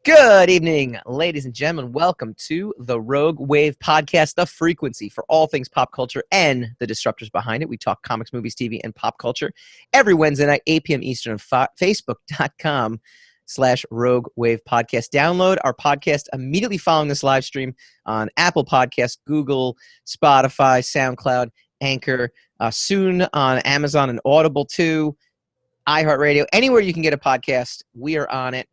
Good evening, ladies and gentlemen. Welcome to the Rogue Wave podcast, the frequency for all things pop culture and the disruptors behind it. We talk comics, movies, TV, and pop culture every Wednesday night, 8 p.m. Eastern on Facebook.com/Rogue Wave podcast. Download our podcast immediately following this live stream on Apple Podcasts, Google, Spotify, SoundCloud, Anchor, soon on Amazon and Audible too, iHeartRadio, anywhere you can get a podcast, we are on it.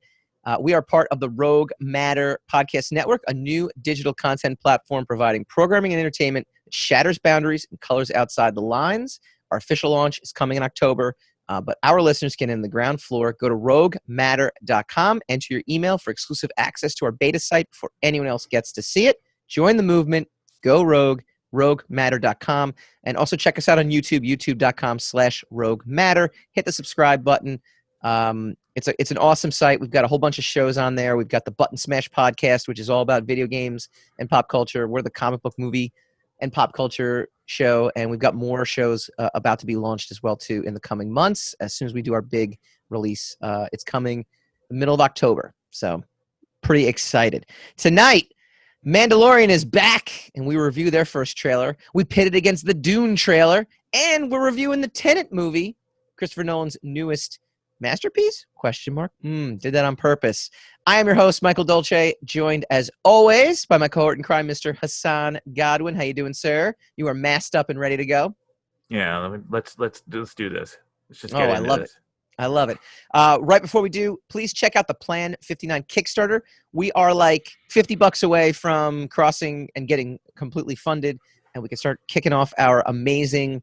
We are part of the Rogue Matter Podcast Network, a new digital content platform providing programming and entertainment that shatters boundaries and colors outside the lines. Our official launch is coming in October, but our listeners get in the ground floor. Go to roguematter.com, enter your email for exclusive access to our beta site before anyone else gets to see it. Join the movement. Go Rogue, roguematter.com, and also check us out on YouTube, youtube.com/roguematter. Hit the subscribe button. It's an awesome site. We've got a whole bunch of shows on there. We've got the Button Smash podcast, which is all about video games and pop culture. We're the comic book movie and pop culture show, and we've got more shows about to be launched as well too in the coming months. As soon as we do our big release, it's coming the middle of October. So pretty excited. Tonight, Mandalorian is back, and we review their first trailer. We pit it against the Dune trailer, and we're reviewing the Tenet movie, Christopher Nolan's newest masterpiece? Did that on purpose. I am your host, Michael Dolce, joined as always by my cohort in crime, Mr. Hassan Godwin. How you doing, sir? You are masked up and ready to go? Yeah, let's do this. Let's just get into this. I love it. Right before we do, please check out the Plan 59 Kickstarter. We are like $50 away from crossing and getting completely funded, and we can start kicking off our amazing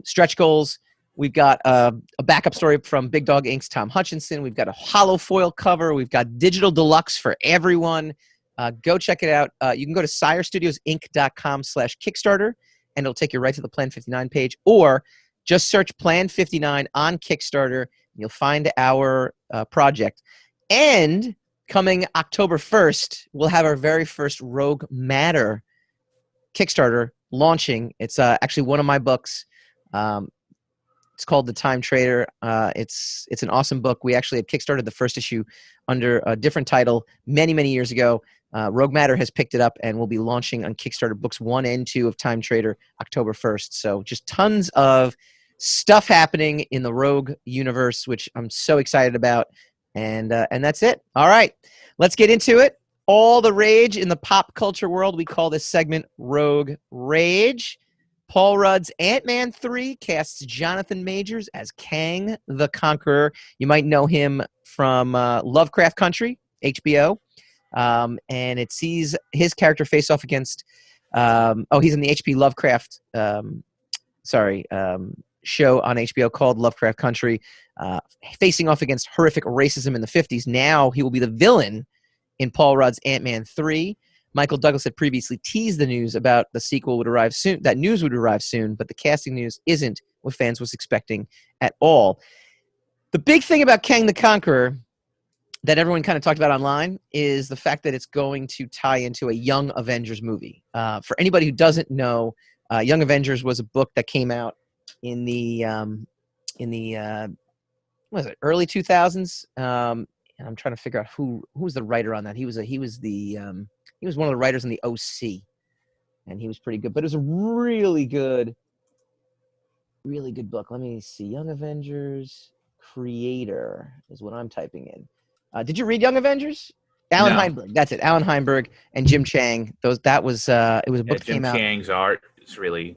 stretch goals. We've got a backup story from Big Dog Inc.'s Tom Hutchinson. We've got a holo foil cover. We've got digital deluxe for everyone. Go check it out. You can go to SireStudiosInc.com/Kickstarter, and it'll take you right to the Plan 59 page. Or just search Plan 59 on Kickstarter, and you'll find our project. And coming October 1st, we'll have our very first Rogue Matter Kickstarter launching. It's actually one of my books. It's called The Time Trader. It's an awesome book. We actually had kickstarted the first issue under a different title many, many years ago. Rogue Matter has picked it up, and we'll be launching on Kickstarter books 1 and 2 of Time Trader October 1st. So just tons of stuff happening in the Rogue universe, which I'm so excited about. And that's it. All right, let's get into it. All the rage in the pop culture world. We call this segment Rogue Rage. Paul Rudd's Ant-Man 3 casts Jonathan Majors as Kang the Conqueror. You might know him from Lovecraft Country, HBO. And it sees his character face off against he's in the H.P. Lovecraft show on HBO called Lovecraft Country, facing off against horrific racism in the 50s. Now he will be the villain in Paul Rudd's Ant-Man 3. Michael Douglas had previously teased the news about the sequel would arrive soon. That news would arrive soon, but the casting news isn't what fans was expecting at all. The big thing about Kang the Conqueror that everyone kind of talked about online is the fact that it's going to tie into a Young Avengers movie. For anybody who doesn't know, Young Avengers was a book that came out in the early 2000s. And I'm trying to figure out who was the writer on that. He was one of the writers in the OC, and he was pretty good. But it was a really good book. Let me see. Young Avengers creator is what I'm typing in. Did you read Young Avengers? Alan Heinberg. That's it. Alan Heinberg and Jim Chang. It was a book that came out. Jim Chang's art is really.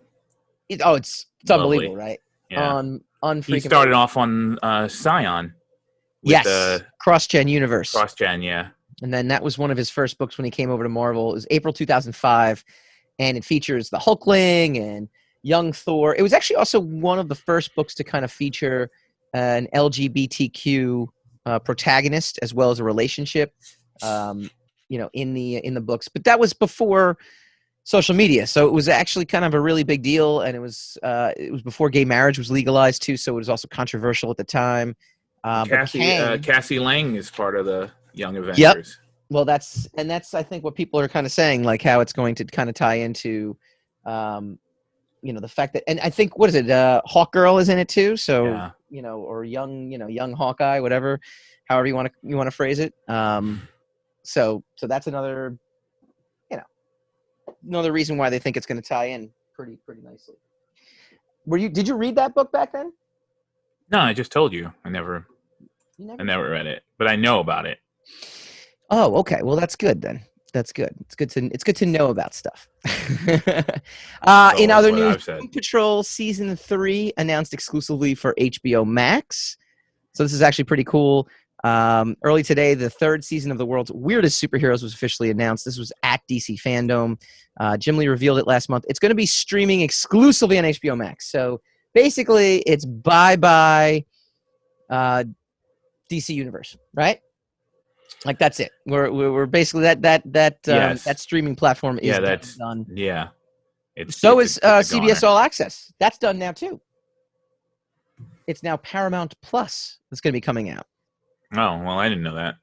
It's unbelievable, right? Yeah. He started off on Scion. Yes. Cross-Gen Universe. Cross-Gen, yeah. And then that was one of his first books when he came over to Marvel. It was April 2005, and it features the Hulkling and young Thor. It was actually also one of the first books to kind of feature an LGBTQ protagonist as well as a relationship, in the books. But that was before social media, so it was actually kind of a really big deal, and it was before gay marriage was legalized too. So it was also controversial at the time. Cassie Lang is part of the Young Avengers. Yep. Well, that's I think what people are kind of saying, like how it's going to kind of tie into, the fact that, and I think, what is it? Hawkgirl is in it too. So, or young Hawkeye, whatever, however you want to phrase it. So that's another, another reason why they think it's going to tie in pretty nicely. Did you read that book back then? No, I just told you. I never read it, but I know about it. Oh, okay. Well, that's good then. That's good. It's good to know about stuff. In other news, Doom Patrol season 3 announced exclusively for HBO Max. So this is actually pretty cool. Early today, the 3rd season of the world's weirdest superheroes was officially announced. This was at DC Fandom. Jim Lee revealed it last month. It's going to be streaming exclusively on HBO Max. So basically, it's bye-bye DC Universe, right? Like that's it. We're basically that streaming platform is done. Yeah. It's CBS All Access. That's done now too. It's now Paramount Plus that's going to be coming out. Oh, well, I didn't know that.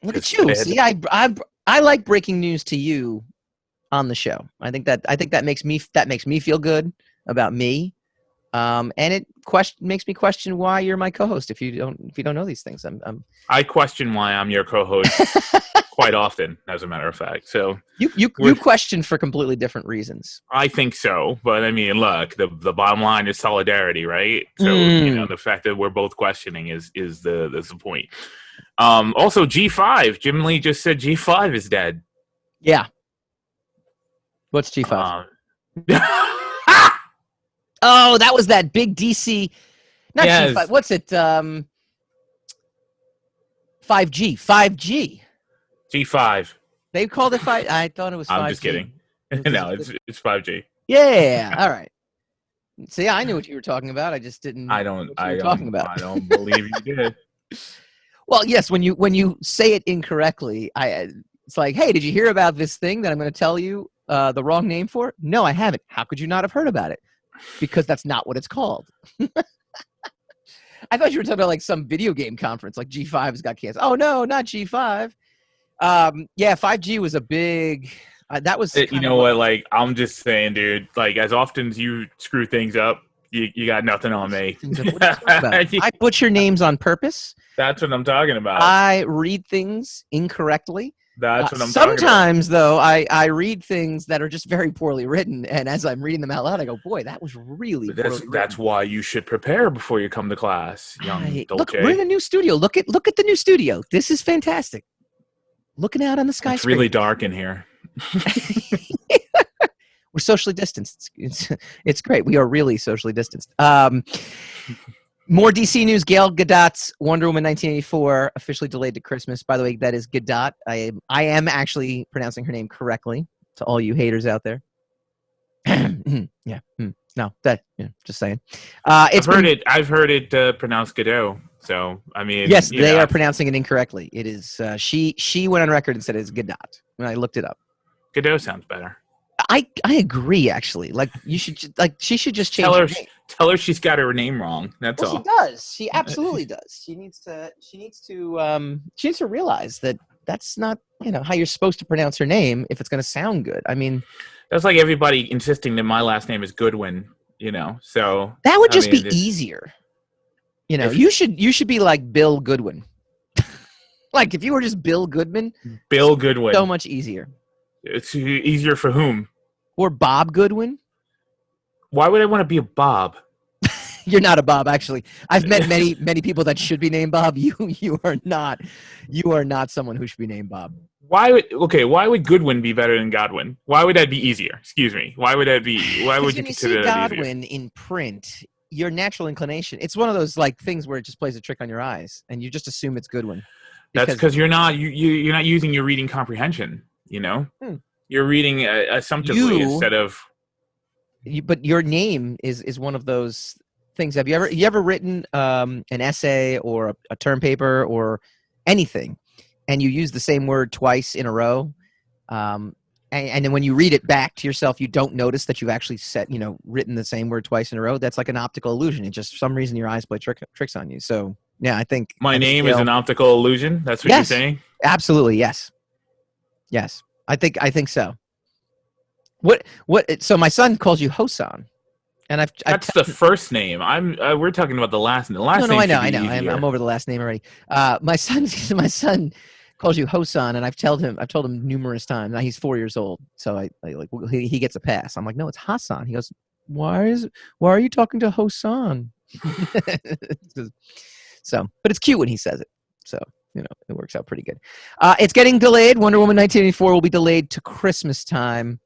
Look at you. See, I like breaking news to you on the show. I think that makes me feel good about me. And it makes me question why you're my co-host if you don't know these things. I question why I'm your co-host quite often, as a matter of fact. So you question for completely different reasons. I think so, but I mean, look, the bottom line is solidarity, right? So the fact that we're both questioning is the point. Also, G5. Jim Lee just said G5 is dead. Yeah. What's G5? Oh, that was that big DC. Not G5. What's it? 5G. 5G. G5. They called it 5. I thought it was 5G. I'm just kidding. No, it's 5G. Yeah. All right. See, I knew what you were talking about. I just didn't. I don't believe you did. Well, yes. When you say it incorrectly, it's like, hey, did you hear about this thing that I'm going to tell you the wrong name for? No, I haven't. How could you not have heard about it? Because that's not what it's called. I thought you were talking about like some video game conference, like G5 has got canceled. Oh no, not G5. Yeah, 5G was a big. That was. You know what? Like, I'm just saying, dude. Like, as often as you screw things up, you got nothing on me. I butcher names on purpose. That's what I'm talking about. I read things incorrectly. That's what I'm talking about. Sometimes, though, I read things that are just very poorly written, and as I'm reading them out loud, I go, boy, that was really poorly written. That's why you should prepare before you come to class, young Dolce. Look, we're in a new studio. Look at the new studio. This is fantastic. Looking out on the skyscraper. It's really dark in here. We're socially distanced. It's great. We are really socially distanced. More DC news. Gal Gadot's Wonder Woman 1984 officially delayed to Christmas. By the way, that is Gadot. I am actually pronouncing her name correctly to all you haters out there. Yeah. No, just saying. I've heard it pronounced Godot. So I mean, yes, they are pronouncing it incorrectly. It is she went on record and said it's Gadot. When I looked it up, Godot sounds better. I agree, actually. Like she should just change her name. Tell her she's got her name wrong. That's all. She does. She absolutely does. She needs to realize that that's not, how you're supposed to pronounce her name if it's going to sound good. I mean, that's like everybody insisting that my last name is Goodwin, so that would just be easier. You should be like Bill Goodwin. Like if you were just Bill Goodman. Bill Goodwin. So much easier. It's easier for whom? Or Bob Goodwin. Why would I want to be a Bob? You're not a Bob, actually. I've met many people that should be named Bob. You are not. You are not someone who should be named Bob. Why would Goodwin be better than Godwin? Why would that be easier? Excuse me. Why would that be? Why would you consider that easier? Godwin in print, your natural inclination. It's one of those like things where it just plays a trick on your eyes, and you just assume it's Goodwin. That's because you're not using your reading comprehension. You're reading assumptively instead of. But your name is one of those things. Have you ever written an essay or a term paper or anything, and you use the same word twice in a row, and then when you read it back to yourself, you don't notice that you've actually written the same word twice in a row? That's like an optical illusion. It just for some reason your eyes play tricks on you. So yeah, I think my name is an optical illusion. That's what you're saying? Absolutely, yes. Yes, I think so. What? So my son calls you Hassan, and that's the first name. We're talking about the last name. The last name. No, I know. I'm over the last name already. My son calls you Hassan, and I've told him numerous times. Now he's 4 years old, so I like he gets a pass. I'm like, no, it's Hassan. He goes, why are you talking to Hassan? So, but it's cute when he says it. So, you know, it works out pretty good. It's getting delayed. Wonder Woman 1984 will be delayed to Christmas time.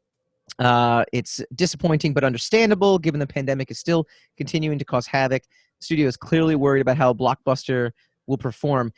It's disappointing but understandable given the pandemic is still continuing to cause havoc. The studio is clearly worried about how Blockbuster will perform.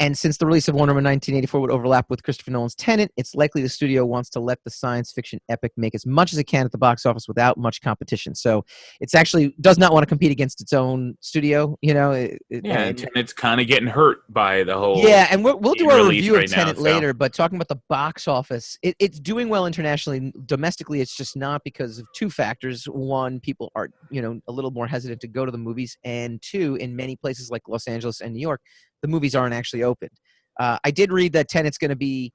And since the release of Wonder Woman 1984 would overlap with Christopher Nolan's Tenet, it's likely the studio wants to let the science fiction epic make as much as it can at the box office without much competition. So it's actually does not want to compete against its own studio, you know. And Tenet's kind of getting hurt by the whole. Yeah, and we'll do our review right of Tenet now, later, but talking about the box office, it's doing well internationally. Domestically, it's just not because of two factors. One, people are, you know, a little more hesitant to go to the movies, and two, in many places like Los Angeles and New York, the movies aren't actually opened. I did read that Tenet's going to be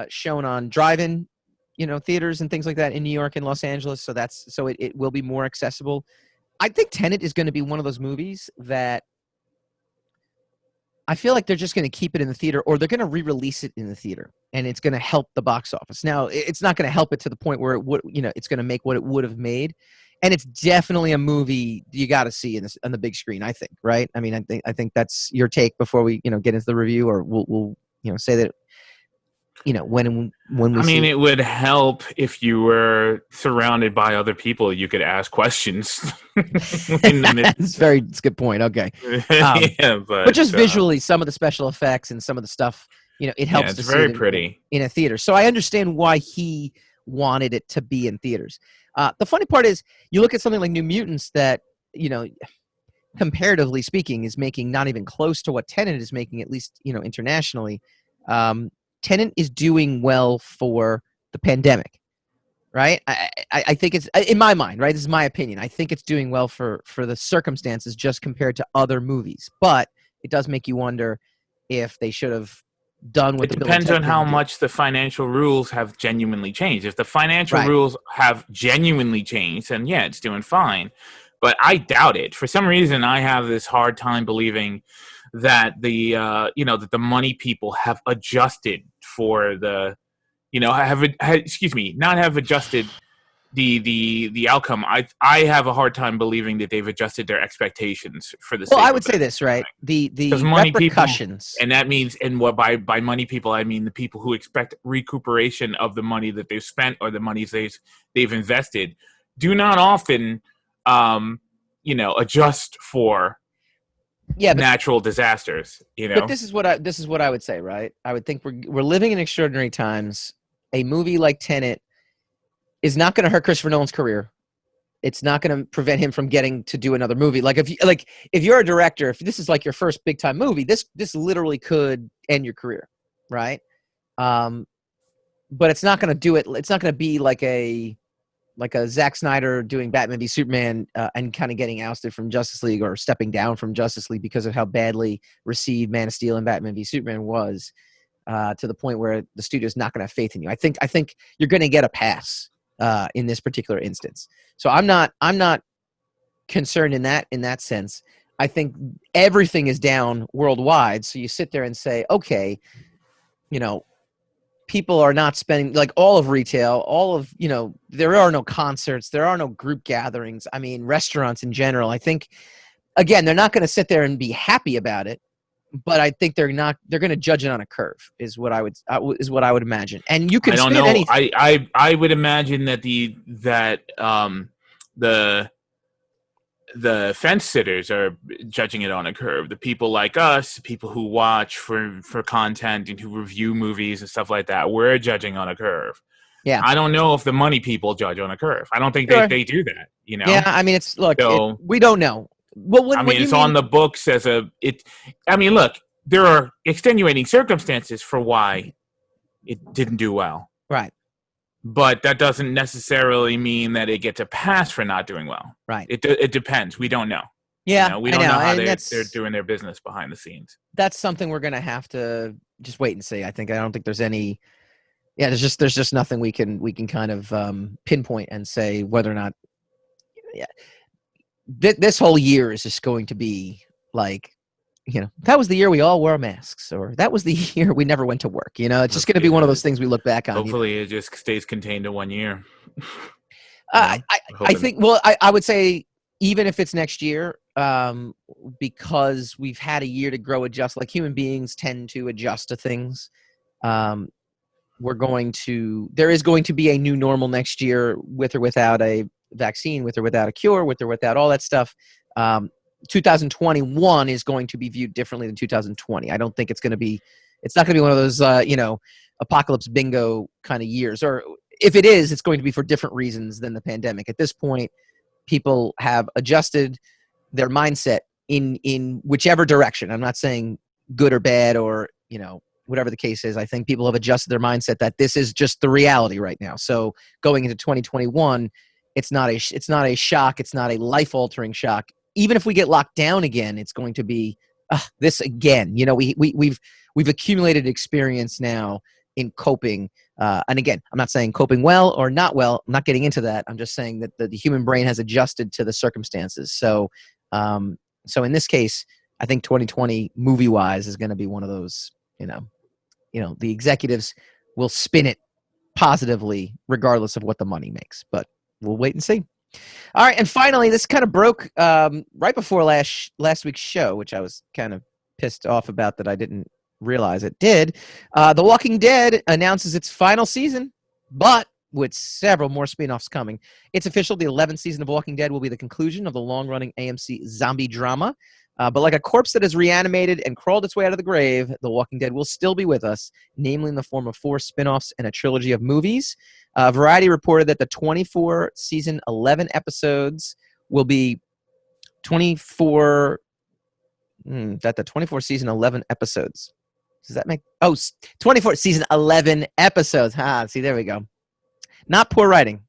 shown on drive-in, you know, theaters and things like that in New York and Los Angeles. So it will be more accessible. I think Tenet is going to be one of those movies that I feel like they're just going to keep it in the theater, or they're going to re-release it in the theater, and it's going to help the box office. Now, it's not going to help it to the point where it would, you know, it's going to make what it would have made. And it's definitely a movie you got to see on the big screen, I think, right? I mean, I think that's your take before we, you know, get into the review, or we'll you know, say that, you know, when we. I mean, it would help if you were surrounded by other people. You could ask questions. It's a good point. Okay, yeah, but just visually, some of the special effects and some of the stuff, you know, it helps. It's very pretty in a theater. So I understand why he wanted it to be in theaters. The funny part is, you look at something like New Mutants that, you know, comparatively speaking, is making not even close to what Tenet is making, at least, you know, internationally. Tenet is doing well for the pandemic, right? I think it's, in my mind, right? This is my opinion. I think it's doing well for the circumstances just compared to other movies. But it does make you wonder if they should have done what it depends on how much the financial rules have genuinely changed. If the financial rules have genuinely changed, then yeah, it's doing fine. But I doubt it. For some reason, I have this hard time believing that the you know, that the money people have adjusted for the, you know, not have adjusted the outcome. I have a hard time believing that they've adjusted their expectations for the. Well, I would say this, right? The money repercussions, people, and that means, and what by money people, I mean the people who expect recuperation of the money that they've spent or the monies they've invested, do not often, you know, adjust for natural disasters. You know, but this is what I would say, right? I would think we're living in extraordinary times. A movie like Tenet is not going to hurt Christopher Nolan's career. It's not going to prevent him from getting to do another movie. Like if you're a director, if this is like your first big time movie, this literally could end your career, right? But it's not going to do it. It's not going to be like a Zack Snyder doing Batman v Superman and kind of getting ousted from Justice League, or stepping down from Justice League because of how badly received Man of Steel and Batman v Superman was, to the point where the studio's not going to have faith in you. I think you're going to get a pass in this particular instance. So I'm not concerned in that sense. I think everything is down worldwide. So you sit there and say, okay, you know, people are not spending, like, all of retail, all of, you know, there are no concerts, there are no group gatherings. I mean, restaurants in general. I think, again, they're not going to sit there and be happy about it, but I think they're going to judge it on a curve, is what I would imagine. And you can, I don't know. Anything. I would imagine that the fence sitters are judging it on a curve. The people like us, people who watch for content and who review movies and stuff like that, we're judging on a curve. Yeah. I don't know if the money people judge on a curve. I don't think they do that, you know? Yeah, I mean, it's, look, we don't know. Well, it's on the books as look, there are extenuating circumstances for why it didn't do well. Right. But that doesn't necessarily mean that it gets a pass for not doing well. Right. It depends. We don't know. Yeah, you know, we don't know how they're doing their business behind the scenes. That's something we're going to have to just wait and see. I don't think there's any. Yeah, there's just nothing we can kind of pinpoint and say whether or not. Yeah, this whole year is just going to be like that was the year we all wore masks, or that was the year we never went to work. It's just going to be one of those things we look back on. Hopefully, it just stays contained to 1 year. I think. Well, I would say even if it's next year, because we've had a year to grow, adjust. Like human beings tend to adjust to things. There is going to be a new normal next year, with or without a vaccine, with or without a cure, with or without all that stuff. 2021 is going to be viewed differently than 2020. I don't think it's not going to be one of those, apocalypse bingo kind of years. Or if it is, it's going to be for different reasons than the pandemic. At this point, people have adjusted their mindset in whichever direction. I'm not saying good or bad or, whatever the case is. I think people have adjusted their mindset that this is just the reality right now. So going into 2021, it's not a shock. It's not a life-altering shock. Even if we get locked down again, it's going to be this again. We've accumulated experience now in coping. And again, I'm not saying coping well or not well. I'm not getting into that. I'm just saying that the human brain has adjusted to the circumstances. So in this case, I think 2020 movie-wise is going to be one of those, the executives will spin it positively regardless of what the money makes. But we'll wait and see. All right, and finally, this kind of broke right before last week's show, which I was kind of pissed off about that I didn't realize it did. The Walking Dead announces its final season, but with several more spin-offs coming. It's official, the 11th season of Walking Dead will be the conclusion of the long-running AMC zombie drama. But like a corpse that has reanimated and crawled its way out of the grave, The Walking Dead will still be with us, namely in the form of 4 spin-offs and a trilogy of movies. Variety reported that the 24 season 11 episodes will be 24 season 11 episodes. Does that make 24 season 11 episodes. See, there we go. Not poor writing.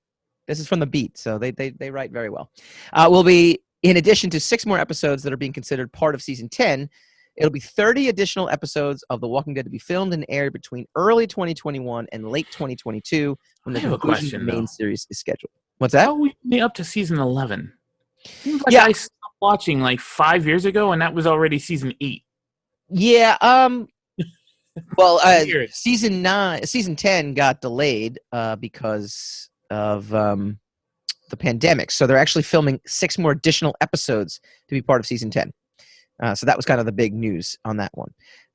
This is from The Beat, so they write very well. Will be in addition to 6 more episodes that are being considered part of season 10. It'll be 30 additional episodes of The Walking Dead to be filmed and aired between early 2021 and late 2022 when the conclusion of the main series is scheduled. What's that? How are we up to season 11? Seems like I stopped watching like 5 years ago, and that was already season 8. Yeah. Well, season 10 got delayed because of the pandemic. So they're actually filming 6 more additional episodes to be part of season 10. So that was kind of the big news on that one.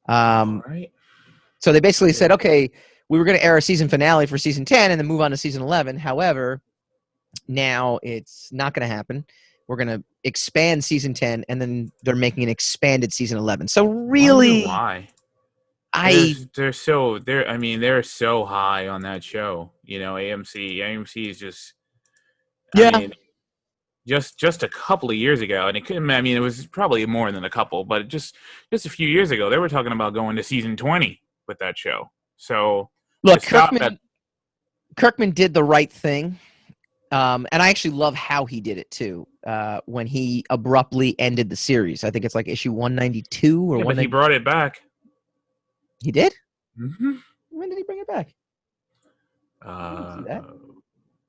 All right. So they basically said, okay, we were going to air a season finale for season 10 and then move on to season 11. However, now it's not going to happen. We're going to expand season 10 and then they're making an expanded season 11. So really, why? They're so high on that show. AMC is just, just a couple of years ago, and it was probably more than a couple, but just a few years ago, they were talking about going to season 20 with that show. So look, Kirkman did the right thing, and I actually love how he did it too. When he abruptly ended the series, I think it's like issue 192 or 192. But he brought it back. He did? Mm-hmm. When did he bring it back?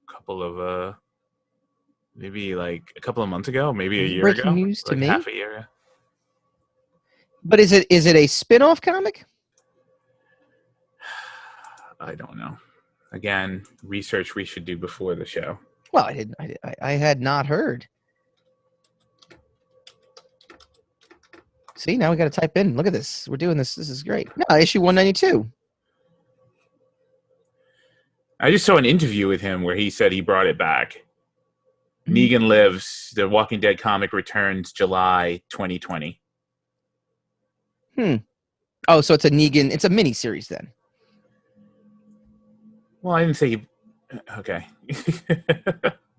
Couple of maybe like a couple of months ago, maybe a year breaking ago. News to me? Half a year ago. But is it a spin-off comic? I don't know. Again, research we should do before the show. Well, I had not heard. See, now we got to type in. Look at this. We're doing this. This is great. No, issue 192. I just saw an interview with him where he said he brought it back. Negan Lives, the Walking Dead comic returns July 2020. Oh, so it's a Negan. It's a mini series then. Well, I didn't say he. Okay.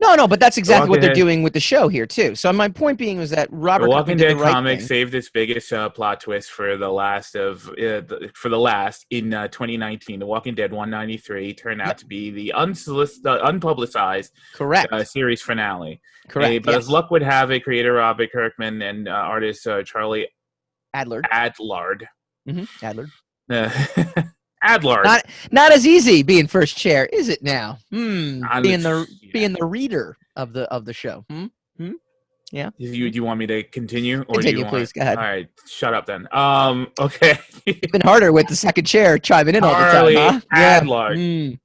No, but that's exactly what they're doing with the show here too. So my point being was that Robert the Walking Dead comic thing. saved its biggest plot twist for the last in 2019. The Walking Dead 193 turned out to be the unpublicized series finale. Correct. But as luck would have it, creator Robert Kirkman and artist Charlie Adlard. Adlard. Not as easy being first chair, is it now? Being the reader of the show. Yeah. Do you want me to continue? Or Continue, do you want... please. Go ahead. All right, shut up then. Okay. It's been harder with the second chair chiming in all the time, Charlie huh? Adler. Yeah.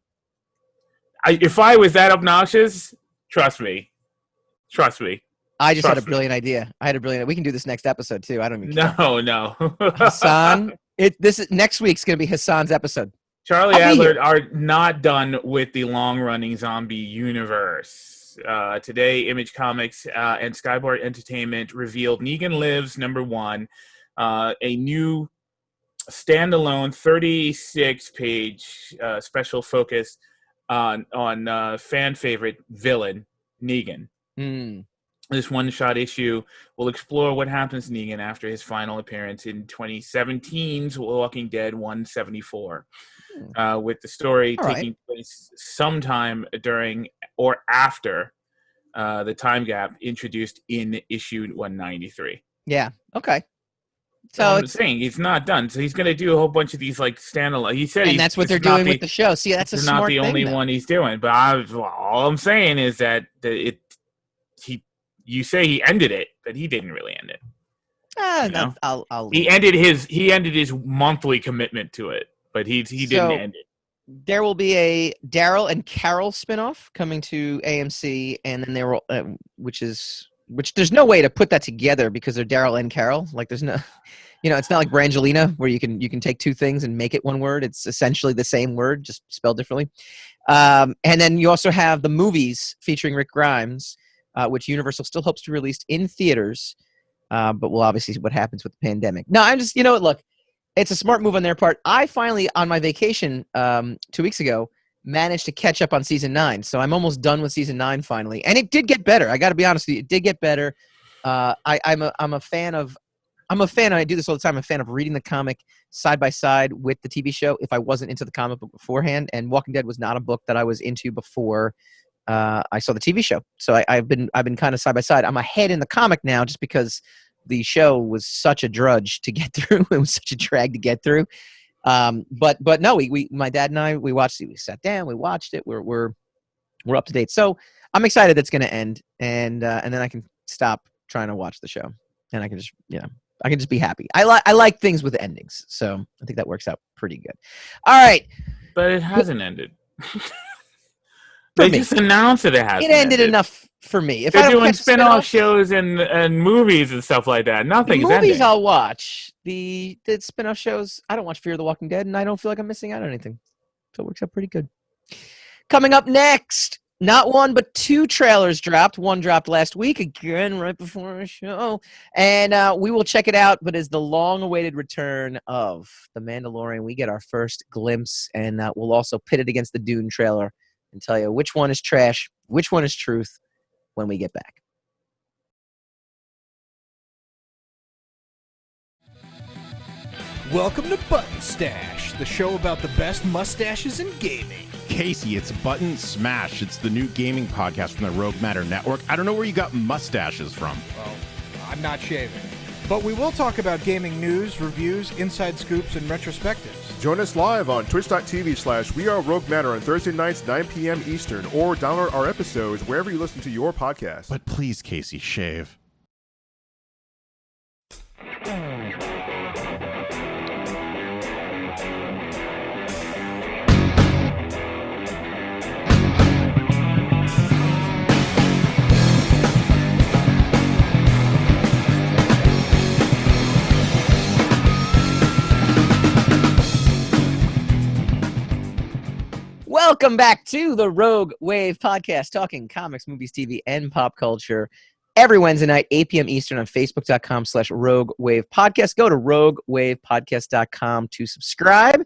If I was that obnoxious, trust me. I just had a Trust me. brilliant idea. We can do this next episode too. I don't even care. No. Hassan, next week's gonna be Hassan's episode. Charlie Adler are not done with the long-running zombie universe. Today, Image Comics and Skyboard Entertainment revealed Negan Lives #1, a new standalone 36-page special focus on fan favorite villain Negan. This one-shot issue will explore what happens to Negan after his final appearance in 2017's Walking Dead 174, with the story taking place sometime during or after the time gap introduced in issue 193. Yeah. Okay. So I'm saying he's not done. So he's going to do a whole bunch of these like standalone. He said, and that's what they're doing with the show. See, that's a smart thing. Not the only one he's doing. But all I'm saying is that you say he ended it, but he didn't really end it. He ended his monthly commitment to it, but he didn't end it. There will be a Daryl and Carol spinoff coming to AMC, and then there will, which there's no way to put that together because they're Daryl and Carol. Like there's no, it's not like Brangelina where you can take two things and make it one word. It's essentially the same word, just spelled differently. And then you also have the movies featuring Rick Grimes, which Universal still hopes to release in theaters, but we'll obviously see what happens with the pandemic. No, I'm just, look, it's a smart move on their part. I finally, on my vacation 2 weeks ago, managed to catch up on season 9, so I'm almost done with season 9 finally, and it did get better. I got to be honest with you, it did get better. I'm a fan of. And I do this all the time. I'm a fan of reading the comic side by side with the TV show if I wasn't into the comic book beforehand. And Walking Dead was not a book that I was into before I saw the TV show. So I've been kind of side by side. I'm ahead in the comic now just because the show was such a drudge to get through. It was such a drag to get through. But no, my dad and I, we watched it. We sat down, we watched it. We're up to date. So I'm excited that's going to end, and then I can stop trying to watch the show, and I can just I can just be happy. I like things with endings, so I think that works out pretty good. All right, but it hasn't ended. They just announced it hasn't. It ended enough for me. If they're doing spin-off shows and movies and stuff like that, nothing's ending. Movies I'll watch. The spin-off shows, I don't watch Fear the Walking Dead, and I don't feel like I'm missing out on anything. So it works out pretty good. Coming up next, not one but two trailers dropped. One dropped last week, again, right before our show. And we will check it out, but it's the long-awaited return of The Mandalorian. We get our first glimpse, and we'll also pit it against the Dune trailer and tell you which one is trash, which one is truth when we get back. Welcome to Button Stash, the show about the best mustaches in gaming. Casey, it's Button Smash. It's the new gaming podcast from the Rogue Matter Network. I don't know where you got mustaches from. Well, I'm not shaving. But we will talk about gaming news, reviews, inside scoops, and retrospectives. Join us live on twitch.tv/WeAreRogueMatter on Thursday nights, 9 p.m. Eastern, or download our episodes wherever you listen to your podcast. But please, Casey, shave. Welcome back to the Rogue Wave podcast, talking comics, movies, TV, and pop culture every Wednesday night, 8 p.m. Eastern on Facebook.com/Rogue Wave Podcast. Go to RogueWavePodcast.com to subscribe.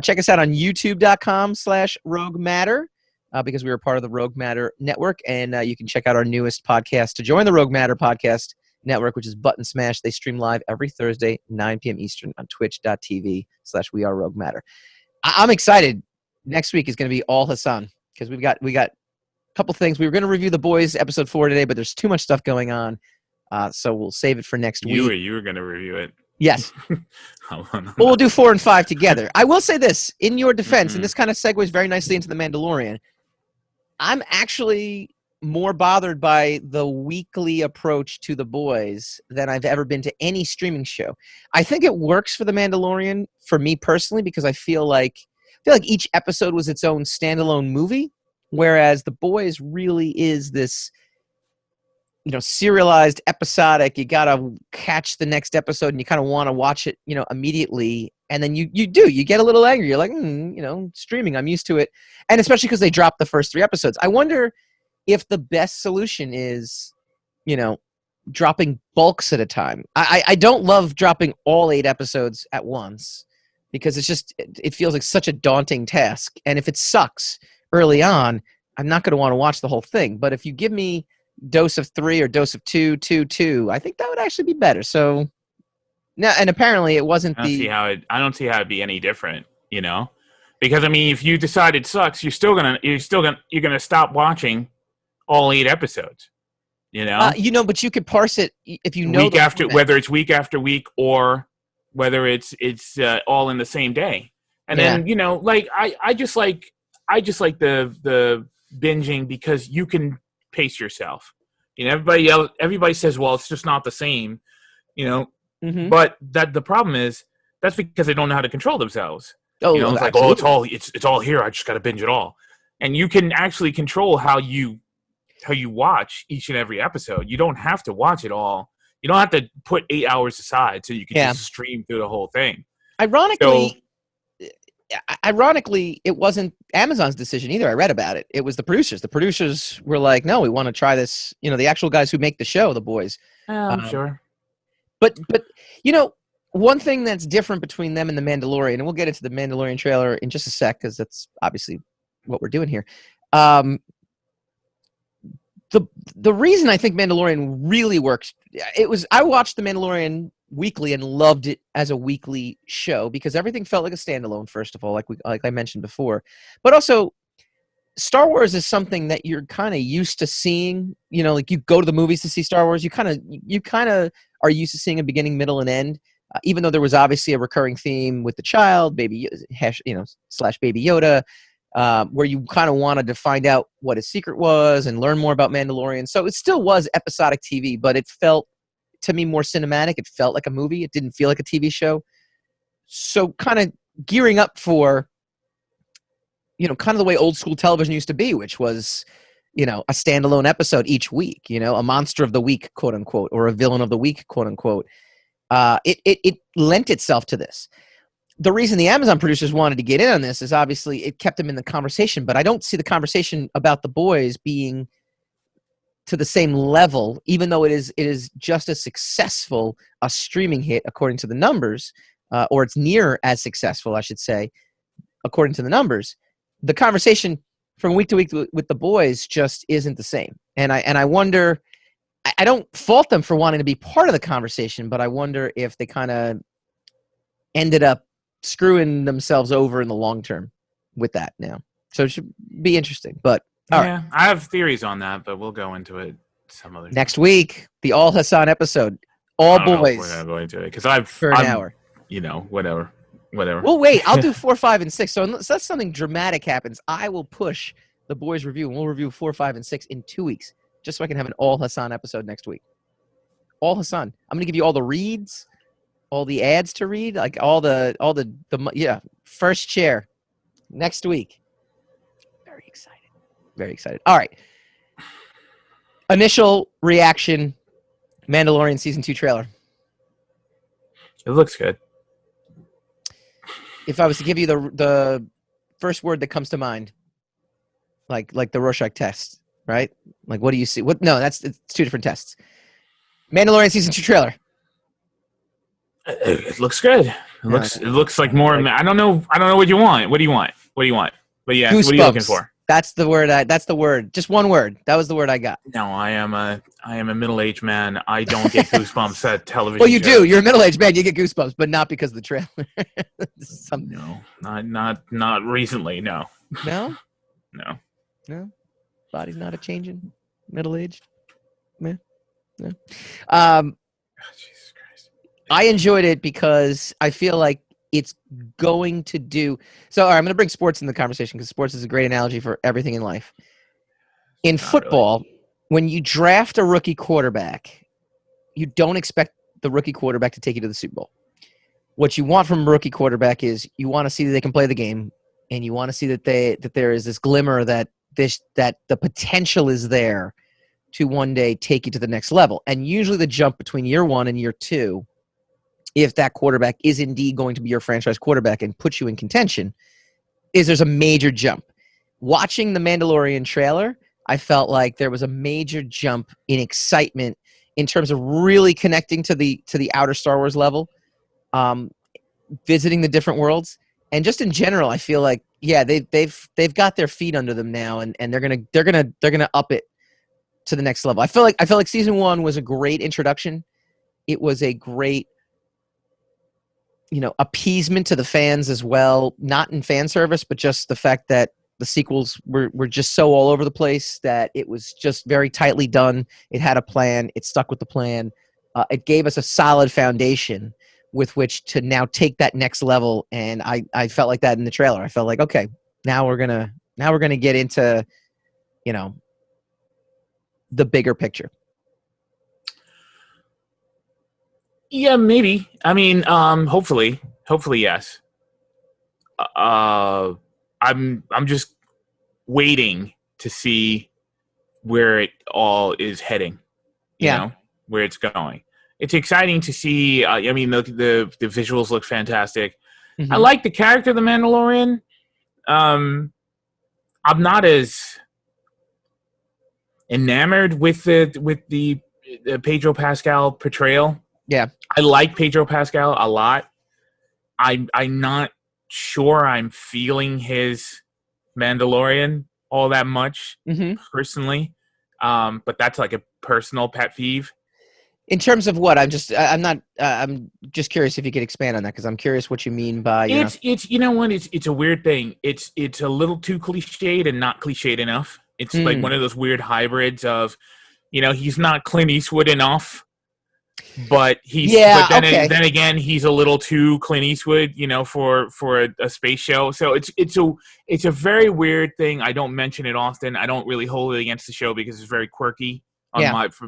Check us out on YouTube.com/Rogue Matter because we are part of the Rogue Matter Network, and you can check out our newest podcast to join the Rogue Matter Podcast Network, which is Button Smash. They stream live every Thursday, 9 p.m. Eastern on Twitch.tv/WeAreRogueMatter. I'm excited. Next week is going to be all Hassan because we got a couple things. We were going to review The Boys episode 4 today, but there's too much stuff going on, so we'll save it for next week. You were going to review it. Yes. Well, we'll do 4 and 5 together. I will say this in your defense, and this kind of segues very nicely into The Mandalorian. I'm actually more bothered by the weekly approach to The Boys than I've ever been to any streaming show. I think it works for The Mandalorian for me personally because I feel like each episode was its own standalone movie, whereas The Boys really is this, serialized, episodic. You gotta catch the next episode, and you kind of want to watch it, immediately. And then you get a little angry. You're like, streaming, I'm used to it, and especially because they dropped the first 3 episodes. I wonder if the best solution is, dropping bulks at a time. I don't love dropping all 8 episodes at once because it feels like such a daunting task. And if it sucks early on, I'm not going to want to watch the whole thing. But if you give me dose of 3 or dose of 2, 2, 2, I think that would actually be better. So now, and apparently it wasn't I don't see how it'd be any different, because I mean, if you decide it sucks, you're gonna stop watching all 8 episodes, but you could parse it if you know week after, whether it's week after week or whether it's all in the same day. And then, like I just like the binging because you can pace yourself. Everybody says, well, it's just not the same, Mm-hmm. but the problem is that's because they don't know how to control themselves. Oh, it's like, it's all here. I just got to binge it all. And you can actually control how you watch each and every episode. You don't have to watch it all. You don't have to put 8 hours aside so you can just stream through the whole thing. Ironically, it wasn't Amazon's decision either. I read about it. It was the producers. The producers were like, no, we want to try this. The actual guys who make the show, The Boys. I'm sure. But one thing that's different between them and The Mandalorian, and we'll get into the Mandalorian trailer in just a sec because that's obviously what we're doing here. The reason I think Mandalorian really works, I watched The Mandalorian weekly and loved it as a weekly show because everything felt like a standalone, first of all, like I mentioned before. But also, Star Wars is something that you're kind of used to seeing. Like you go to the movies to see Star Wars, you kind of are used to seeing a beginning, middle, and end. Even though there was obviously a recurring theme with the child, baby, / Baby Yoda, where you kind of wanted to find out what his secret was and learn more about Mandalorian. So it still was episodic TV, but it felt to me more cinematic. It felt like a movie. It didn't feel like a TV show. So kind of gearing up for, kind of the way old school television used to be, which was, a standalone episode each week, a monster of the week, quote unquote, or a villain of the week, quote unquote. It lent itself to this. The reason the Amazon producers wanted to get in on this is obviously it kept them in the conversation, but I don't see the conversation about The Boys being to the same level, even though it is just as successful a streaming hit according to the numbers, or it's near as successful, I should say, according to the numbers. The conversation from week to week with The Boys just isn't the same. And I wonder, I don't fault them for wanting to be part of the conversation, but I wonder if they kind of ended up screwing themselves over in the long term with that now. So it should be interesting. But all right. I have theories on that, but we'll go into it some other next week. The All Hassan episode, all boys. We're gonna go into it because for an hour. Whatever. Well, wait. I'll do 4, 5, and 6. So unless something dramatic happens, I will push The Boys review, and we'll review 4, 5, and 6 in 2 weeks, just so I can have an All Hassan episode next week. All Hassan. I'm gonna give you all the reads, all the ads to read, like all the first chair next week. Very excited. All right. Initial reaction, Mandalorian season 2 trailer. It looks good. If I was to give you the first word that comes to mind, like the Rorschach test, right? Like, what do you see? No, it's 2 different tests. Mandalorian season 2 trailer. It looks good. It looks like more. I don't know what you want. What do you want? But yeah, Goosebumps. What are you looking for? That's the word. That's the word. Just one word. That was the word I got. No, I am a middle-aged man. I don't get goosebumps at television. Well, you shows. do. You're a middle-aged man. You get goosebumps, but not because of the trailer. No, not recently. No. No. No. Body's not a changing. Middle-aged. Man. No. Jesus Christ. I enjoyed it because I feel like it's going to do. So, all right, I'm going to bring sports in the conversation because sports is a great analogy for everything in life. In Not football, when you draft a rookie quarterback, you don't expect the rookie quarterback to take you to the Super Bowl. What you want from a rookie quarterback is you want to see that they can play the game, and you want to see that there is this glimmer that the potential is there to one day take you to the next level. And usually the jump between year 1 and year 2, if that quarterback is indeed going to be your franchise quarterback and put you in contention, is there's a major jump. Watching the Mandalorian trailer, I felt like there was a major jump in excitement in terms of really connecting to the outer Star Wars level, visiting the different worlds, and just in general, I feel like they've got their feet under them now, and they're gonna up it to the next level. I feel like season 1 was a great introduction. It was a great, appeasement to the fans as well, not in fan service, but just the fact that the sequels were just so all over the place that it was just very tightly done. It had a plan. It stuck with the plan. It gave us a solid foundation with which to now take that next level. And I felt like that in the trailer. I felt like, okay, now we're gonna get into, the bigger picture. Yeah, maybe. I mean, hopefully, yes. I'm just waiting to see where it all is heading. You know, where it's going. It's exciting to see. I mean, the visuals look fantastic. Mm-hmm. I like the character of the Mandalorian. I'm not as enamored with the Pedro Pascal portrayal. Yeah, I like Pedro Pascal a lot. I'm not sure I'm feeling his Mandalorian all that much personally, but that's like a personal pet peeve. In terms of what, I'm just curious if you could expand on that, because I'm curious what you mean by it's you know what, it's a weird thing. It's a little too cliched and not cliched enough. It's like one of those weird hybrids of, he's not Clint Eastwood enough. But then again, he's a little too Clint Eastwood, for a space show. So it's a very weird thing. I don't mention it often. I don't really hold it against the show because it's very quirky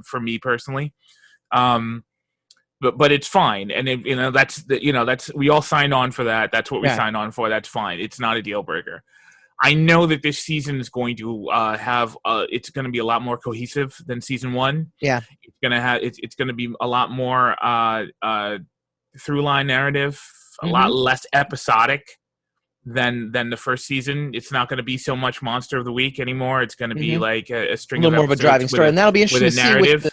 for me personally. But it's fine, and that's we all signed on for that. That's what we signed on for. That's fine. It's not a deal breaker. I know that this season is going to it's going to be a lot more cohesive than season 1. Yeah, it's going to be a lot more through line narrative, a lot less episodic than the first season. It's not going to be so much Monster of the Week anymore. It's going to be like a string of more of a driving story, and that'll be interesting to see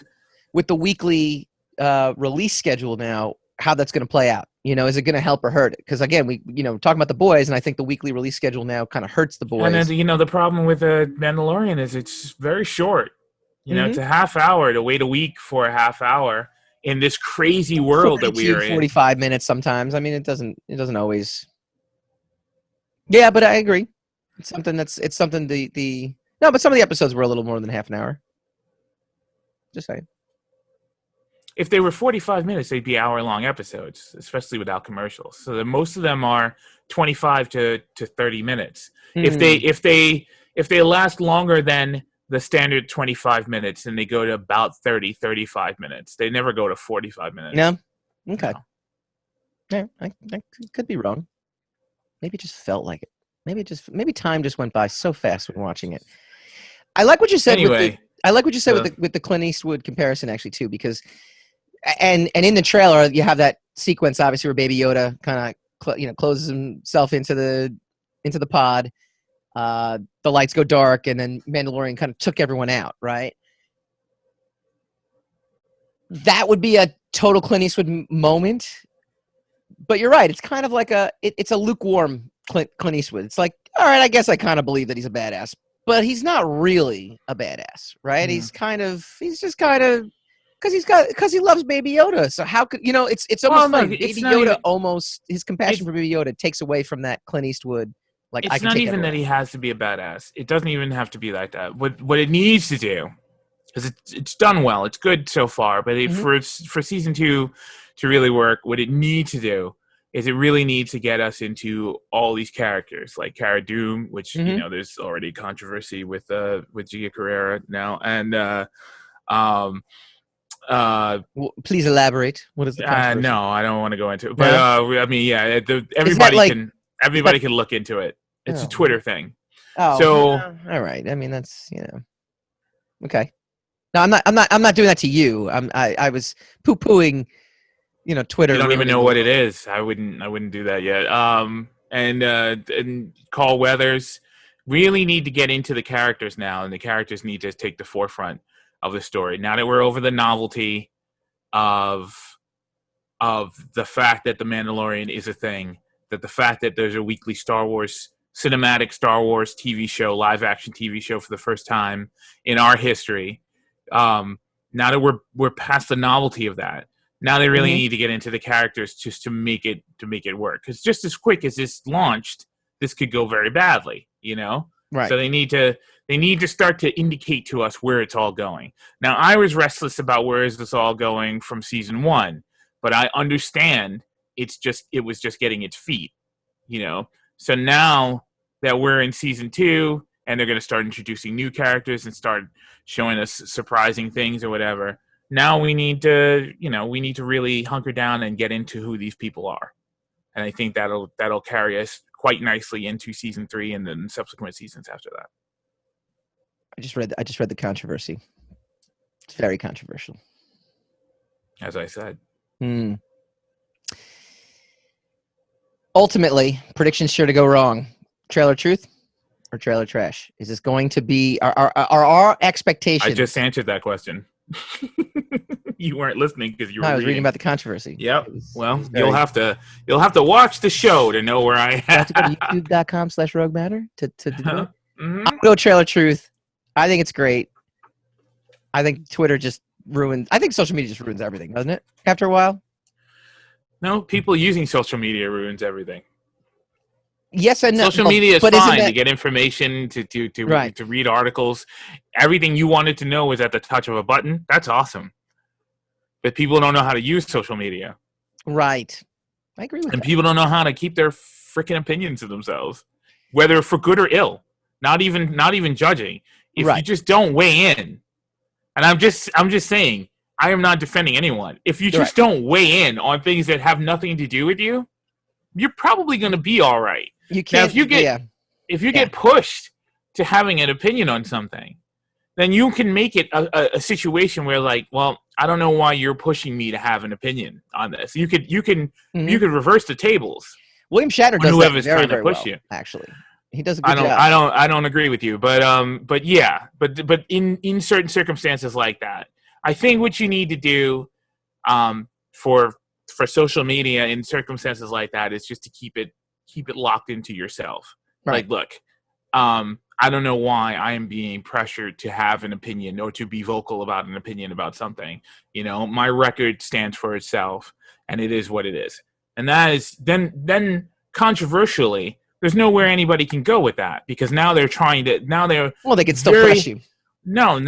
with the weekly release schedule now, how that's going to play out. Is it going to help or hurt it? Because again, we talking about the boys, and I think the weekly release schedule now kind of hurts the boys. And then, the problem with the Mandalorian is it's very short. It's a half hour to wait a week for a half hour in this crazy world that we are in. 45 minutes sometimes. I mean, it doesn't always. Yeah, but I agree. It's something but some of the episodes were a little more than half an hour. Just saying. If they were 45 minutes, they'd be hour-long episodes, especially without commercials. So most of them are 25 to 30 minutes. If they last longer than the standard 25 minutes, then they go to about 30-35 minutes. They never go to 45 minutes. No? Okay. No. Yeah, I could be wrong. Maybe it just felt like it. Maybe time just went by so fast when watching it. I like what you said. Anyway, with the Clint Eastwood comparison, actually, too, because. And in the trailer, you have that sequence, obviously, where Baby Yoda kind of closes himself into the pod. The lights go dark, and then Mandalorian kind of took everyone out, right? That would be a total Clint Eastwood moment. But you're right; it's kind of like it's a lukewarm Clint Eastwood. It's like, all right, I guess I kind of believe that he's a badass, but he's not really a badass, right? Mm. He's just kind of. Because he loves Baby Yoda. So how could it's almost funny. Baby Yoda almost his compassion for Baby Yoda takes away from that Clint Eastwood. Like it's not even that he has to be a badass. It doesn't even have to be like that. What it needs to do, because it's done well. It's good so far, but for season 2 to really work, what it needs to do is it really needs to get us into all these characters like Cara Dune, which you know there's already controversy with Gia Carrera now, and please elaborate. What is the controversy? no, I don't want to go into it, but I mean, yeah, everybody can look into it. It's a Twitter thing. Oh, so all right. I mean, that's okay. No, I'm not doing that to you. I was poo-pooing, Twitter. You don't even know what it is. I wouldn't do that yet. And Carl Weathers really need to get into the characters now, and the characters need to take the forefront of the story. Now that we're over the novelty of the fact that the Mandalorian is a thing, that the fact that there's a weekly cinematic Star Wars TV show, live action TV show for the first time in our history. Now that we're past the novelty of that, now they really need to get into the characters just to make it work. Because just as quick as this launched, this could go very badly, Right. So they need to start to indicate to us where it's all going. Now, I was restless about where is this all going from season 1, but I understand it was just getting its feet, So now that we're in season 2 and they're going to start introducing new characters and start showing us surprising things or whatever, now we need to really hunker down and get into who these people are. And I think that'll carry us quite nicely into season 3 and then subsequent seasons after that. I just read the controversy. It's very controversial. As I said. Ultimately, predictions sure to go wrong. Trailer truth or trailer trash? Is this going to be our expectations? I just answered that question. You weren't listening because you were. I was reading about the controversy. Yep. You'll have to watch the show to know where I am. To go to youtube.com/Rogue Matter to do it. I'm gonna go trailer truth. I think it's great. I think Twitter just ruins. I think social media just ruins everything, doesn't it? After a while. No, people using social media ruins everything. Yes and no. Social media is fine to get information, to read articles. Everything you wanted to know is at the touch of a button. That's awesome. But people don't know how to use social media. Right. I agree with that. And people don't know how to keep their freaking opinions to themselves, whether for good or ill. Not even judging. If you just don't weigh in, and I'm just saying, I am not defending anyone. If you just don't weigh in on things that have nothing to do with you, you're probably going to be all right. You can't. Now, if you get pushed to having an opinion on something, then you can make it a situation where, like, well, I don't know why you're pushing me to have an opinion on this. You could reverse the tables. William Shatner does that very, very well. You. Actually, he does a good job. I don't agree with you, but in certain circumstances like that, I think what you need to do, for social media in circumstances like that is just to keep it locked into yourself. Right. Like, look, I don't know why I am being pressured to have an opinion or to be vocal about an opinion about something. My record stands for itself, and it is what it is. And that is then controversially, there's nowhere anybody can go with that, because now they're trying to they can still press you. No,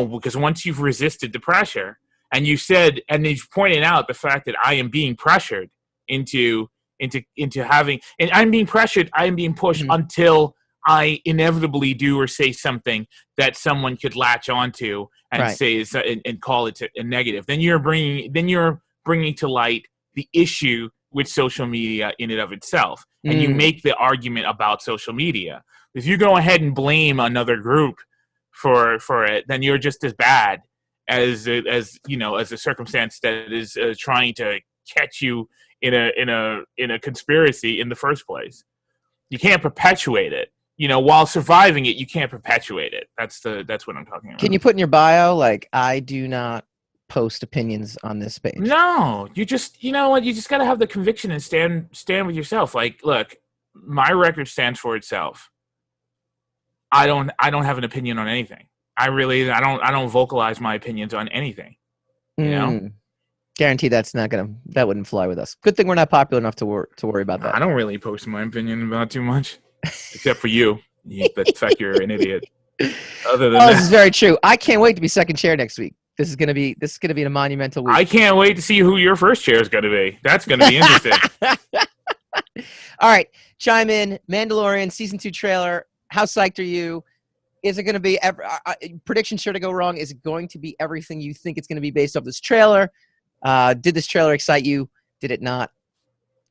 because once you've resisted the pressure and you've pointed out the fact that I am being pressured into having, and I'm being pressured, I am being pushed until I inevitably do or say something that someone could latch onto and say and call it a negative. Then you're bringing to light the issue with social media in and of itself, and you make the argument about social media. If you go ahead and blame another group for it, then you're just as bad as a circumstance that is trying to catch you in a conspiracy in the first place. You can't perpetuate it. While surviving it, you can't perpetuate it. That's what I'm talking about. Can you put in your bio, like, I do not post opinions on this page? No, you just you just got to have the conviction and stand with yourself. Like, look, my record stands for itself. I don't have an opinion on anything. I don't vocalize my opinions on anything. Guarantee that wouldn't fly with us. Good thing we're not popular enough to worry about that. I don't really post my opinion about too much, except for you. The fact you're an idiot. Other than that, this is very true. I can't wait to be second chair next week. This is gonna be a monumental week. I can't wait to see who your first chair is going to be. That's going to be interesting. All right, chime in. Mandalorian season 2 trailer. How psyched are you? Is it going to be prediction sure to go wrong? Is it going to be everything you think it's going to be based off this trailer? Did this trailer excite you? Did it not?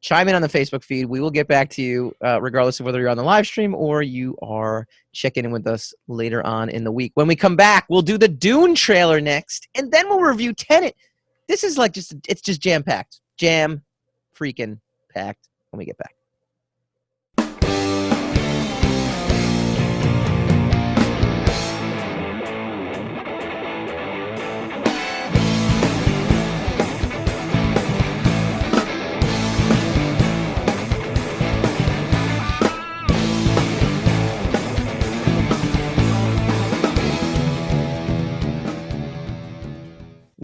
Chime in on the Facebook feed. We will get back to you regardless of whether you're on the live stream or you are checking in with us later on in the week. When we come back, we'll do the Dune trailer next, and then we'll review Tenet. This is like it's just jam-packed. Jam freaking packed when we get back.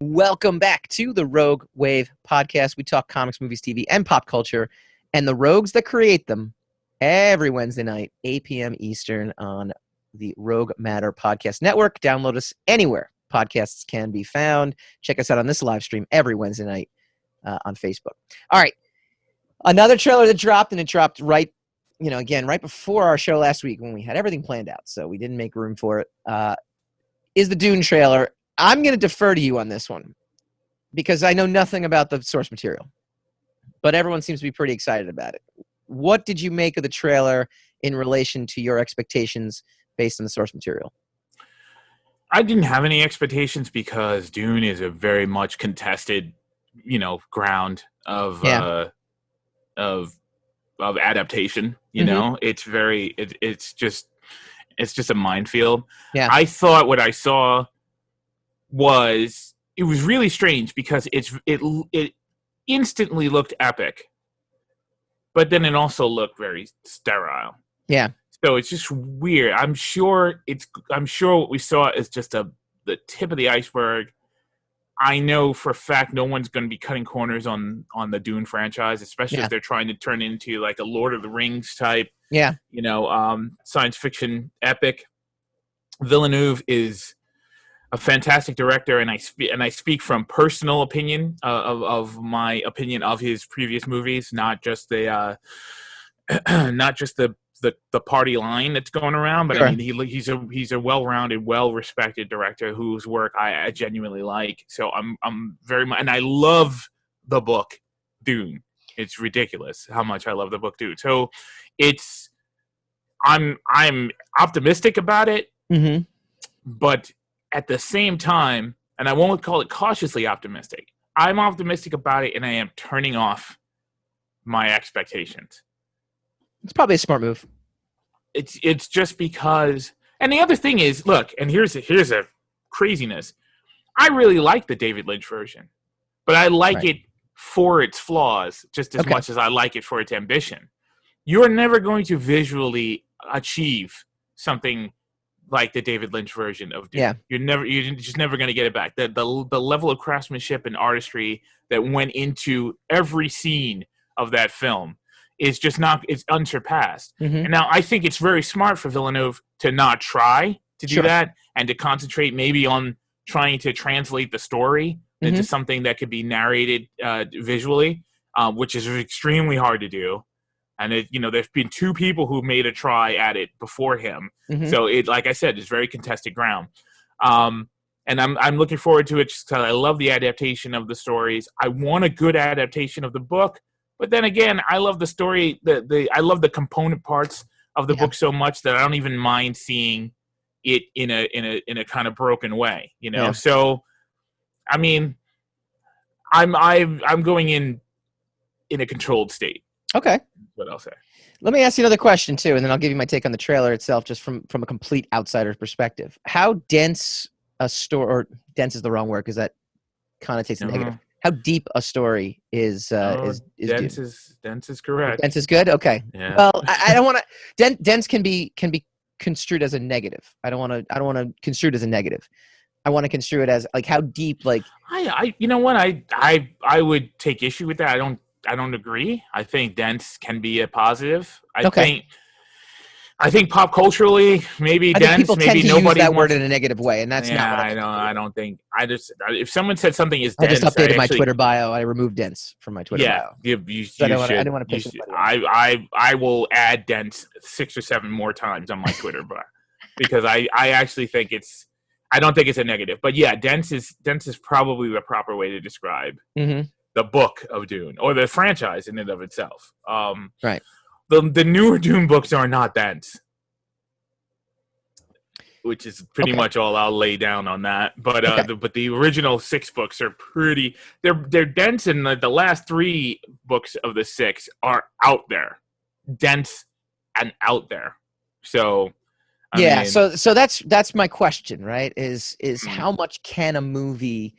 Welcome back to the Rogue Wave podcast. We talk comics, movies, TV, and pop culture, and the rogues that create them every Wednesday night, 8 p.m. Eastern on the Rogue Matter Podcast Network. Download us anywhere podcasts can be found. Check us out on this live stream every Wednesday night on Facebook. All right. Another trailer that dropped, and it dropped right before our show last week when we had everything planned out, so we didn't make room for it, is the Dune trailer. I'm going to defer to you on this one because I know nothing about the source material, but everyone seems to be pretty excited about it. What did you make of the trailer in relation to your expectations based on the source material? I didn't have any expectations because Dune is a very much contested, ground of adaptation. You know, it's just a minefield. Yeah. I thought what I saw was really strange because it instantly looked epic, but then it also looked very sterile. Yeah. So it's just weird. I'm sure what we saw is just the tip of the iceberg. I know for a fact no one's going to be cutting corners on the Dune franchise, especially if they're trying to turn into like a Lord of the Rings type, science fiction epic. Villeneuve is a fantastic director, and I speak from personal opinion of my opinion of his previous movies, not just the party line that's going around, but Sure. I mean he's a well-rounded, well-respected director whose work I genuinely like. So I'm very much, and I love the book Dune. It's ridiculous how much I love the book Dune. So I'm optimistic about it, but at the same time, and I won't call it cautiously optimistic, I'm optimistic about it, and I am turning off my expectations. It's probably a smart move. It's just because, and the other thing is, look, and here's a craziness. I really like the David Lynch version, but I like it for its flaws just as much as I like it for its ambition. You're never going to visually achieve something like the David Lynch version of Dune. Yeah. You're just never going to get it back. The level of craftsmanship and artistry that went into every scene of that film is just it's unsurpassed. And now I think it's very smart for Villeneuve to not try to do that and to concentrate maybe on trying to translate the story into something that could be narrated visually, which is extremely hard to do. And there's been two people who made a try at it before him. So like I said, it's very contested ground. And I'm looking forward to it just because I love the adaptation of the stories. I want a good adaptation of the book, but then again, I love the story. I love the component parts of the book so much that I don't even mind seeing it in a kind of broken way. So I mean, I'm going in a controlled state. Okay. What I'll say. Let me ask you another question too, and then I'll give you my take on the trailer itself, just from a complete outsider's perspective. How dense a story, or dense is the wrong word because that connotates negative. How deep a story is dense Dune? dense is correct. Dense is good. Okay. Yeah. Well, I don't want to. Dense can be construed as a negative. I don't want to construe it as a negative. I want to construe it as like how deep. Like I you know what I would take issue with that. I don't agree. I think dense can be a positive. I I think pop culturally, maybe I think dense, people maybe tend to nobody use that wants. word in a negative way, and that's not what I mean. I don't think. If someone said something is I dense, just updated my actually, Twitter bio. I removed dense from my Twitter bio. you So I should. didn't want to You piss should. anybody off. I will add dense 6 or 7 more times on my Twitter bio because I actually think it's. I don't think it's a negative, but yeah, dense is probably the proper way to describe the book of Dune or the franchise in and of itself. Right. The newer Dune books are not dense, which is pretty much all I'll lay down on that. But but the original 6 books are pretty. They're dense, and the last 3 books of the 6 are out there, dense and out there. So I mean, so that's my question, right? Is how much can a movie?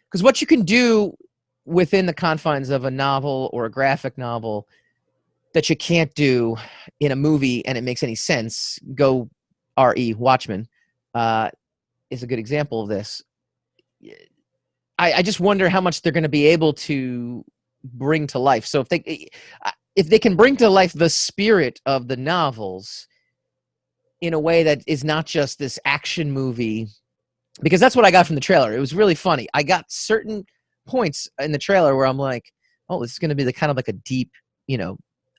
Because what you can do within the confines of a novel or a graphic novel that you can't do in a movie, and it makes any sense. Go R.E. Watchmen is a good example of this. I just wonder how much they're going to be able to bring to life. So if they can bring to life the spirit of the novels in a way that is not just this action movie, because that's what I got from the trailer. It was really funny. I got certain points in the trailer where I'm like, oh, this is going to be the kind of like a deep,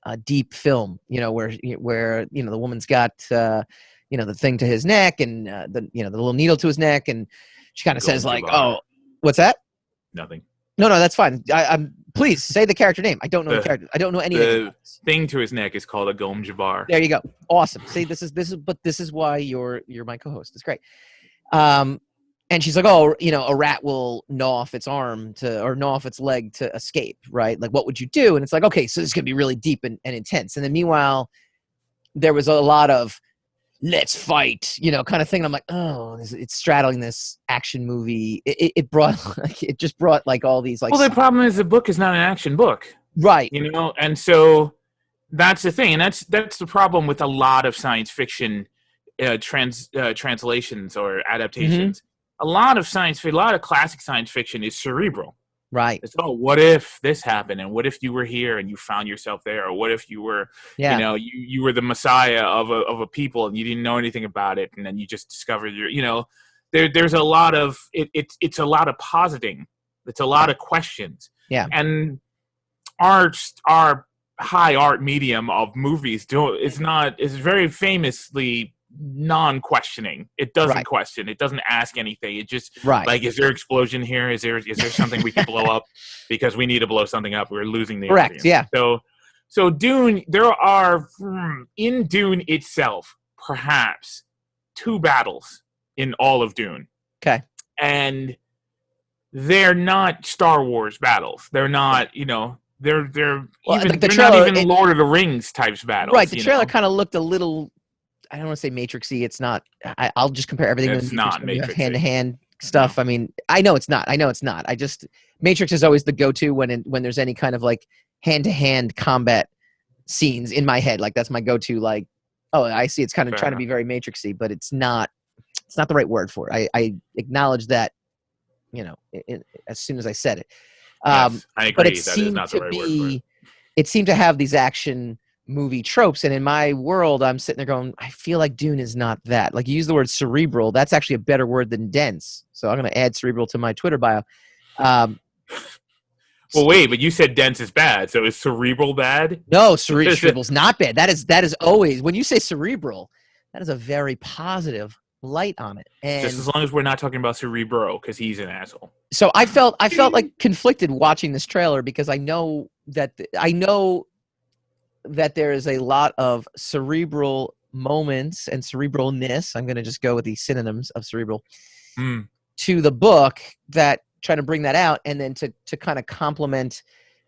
a deep film, where the woman's got the thing to his neck and the little needle to his neck, and she kind of says like, "Oh, what's that?" Nothing. No, that's fine. I'm please say the character name. I don't know the character. I don't know anything. The thing to his neck is called a Gom Jabbar. There you go. Awesome. See, this is why you're my co-host. It's great. And she's like, oh, a rat will gnaw off its arm or gnaw off its leg to escape, right? Like, what would you do? And it's like, okay, so this is going to be really deep and intense. And then meanwhile, there was a lot of let's fight, kind of thing. And I'm like, oh, it's straddling this action movie. It just brought like all these like. Well, the problem is the book is not an action book, right? And so that's the thing, and that's the problem with a lot of science fiction translations or adaptations. A lot of classic science fiction is cerebral. Right. It's what if this happened, and what if you were here and you found yourself there, or what if you were, you were the messiah of a people and you didn't know anything about it, and then you just discovered there's a lot of it's a lot of positing. It's a lot of questions. Yeah. And our high art medium of movies is very famously non-questioning. It doesn't question. It doesn't ask anything. It just like, is there an explosion here? Is there something we can blow up because we need to blow something up? We're losing the audience. Yeah. So Dune, there are in Dune itself perhaps 2 battles in all of Dune. Okay. And they're not Star Wars battles. They're not, they're not even Lord of the Rings types battles. Right. The trailer kind of looked a little, I don't want to say Matrixy. It's not. I'll just compare everything with not Matrix. Hand-to-hand stuff. No. I mean, I know it's not. Matrix is always the go-to when there's any kind of like hand-to-hand combat scenes in my head. Like that's my go-to. Like, oh, I see. It's kind of trying to be very Matrixy, but it's not. It's not the right word for it. I acknowledge that. As soon as I said it. Yes, I agree. But it that is not the right word for it. It seemed to have these action movie tropes, and in my world I'm sitting there going, I feel like Dune is not that. Like, you use the word cerebral, that's actually a better word than dense, so I'm going to add cerebral to my Twitter bio. Well, wait, but you said dense is bad, so is cerebral bad? No, cerebral's not bad. That is always, when you say cerebral, that is a very positive light on it. And just as long as we're not talking about Cerebro, because he's an asshole. So I felt like conflicted watching this trailer, because I know that there is a lot of cerebral moments and cerebralness. I'm going to just go with the synonyms of cerebral to the book, that trying to bring that out, and then to kind of complement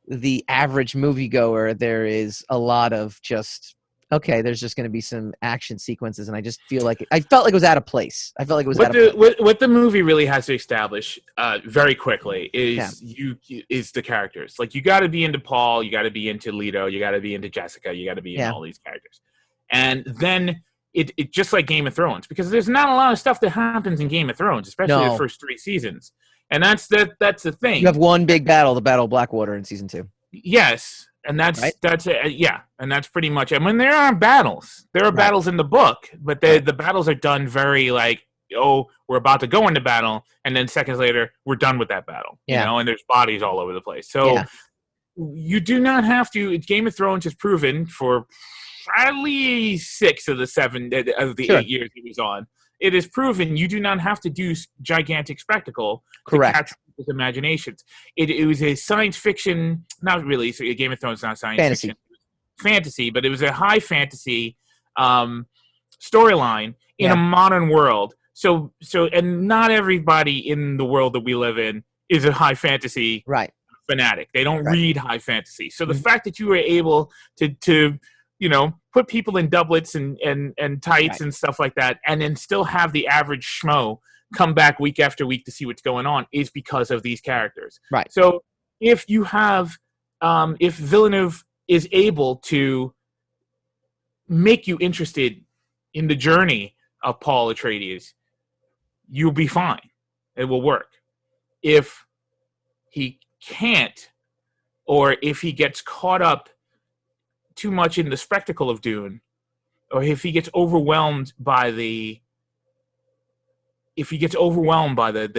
the average moviegoer. There is a lot of just, okay, there's just going to be some action sequences, and I just felt like it was out of place. I felt like it was what the movie really has to establish very quickly is the characters. Like, you got to be into Paul, you got to be into Leto, you got to be into Jessica, you got to be into all these characters, and then it just like Game of Thrones, because there's not a lot of stuff that happens in Game of Thrones, especially the first 3 seasons, and that's the thing. You have one big battle, the Battle of Blackwater in season 2. Yes. And that's right? and that's pretty much. I mean, there are battles. There are battles in the book, but the battles are done very like, oh, we're about to go into battle, and then seconds later, we're done with that battle. You know, and there's bodies all over the place. So you do not have to. Game of Thrones has proven for at least 6 of the 7 of the 8 years he was on. It is proven you do not have to do gigantic spectacle to capture people's imaginations. It was a science fiction, not really. So Game of Thrones is not science fiction, fantasy, but it was a high fantasy storyline in a modern world. So, and not everybody in the world that we live in is a high fantasy fanatic. They don't read high fantasy. So the fact that you were able to put people in doublets and tights and stuff like that, and then still have the average schmo come back week after week to see what's going on is because of these characters. Right. So if you have, if Villeneuve is able to make you interested in the journey of Paul Atreides, you'll be fine. It will work. If he can't, or if he gets caught up too much in the spectacle of Dune, or if he gets overwhelmed by the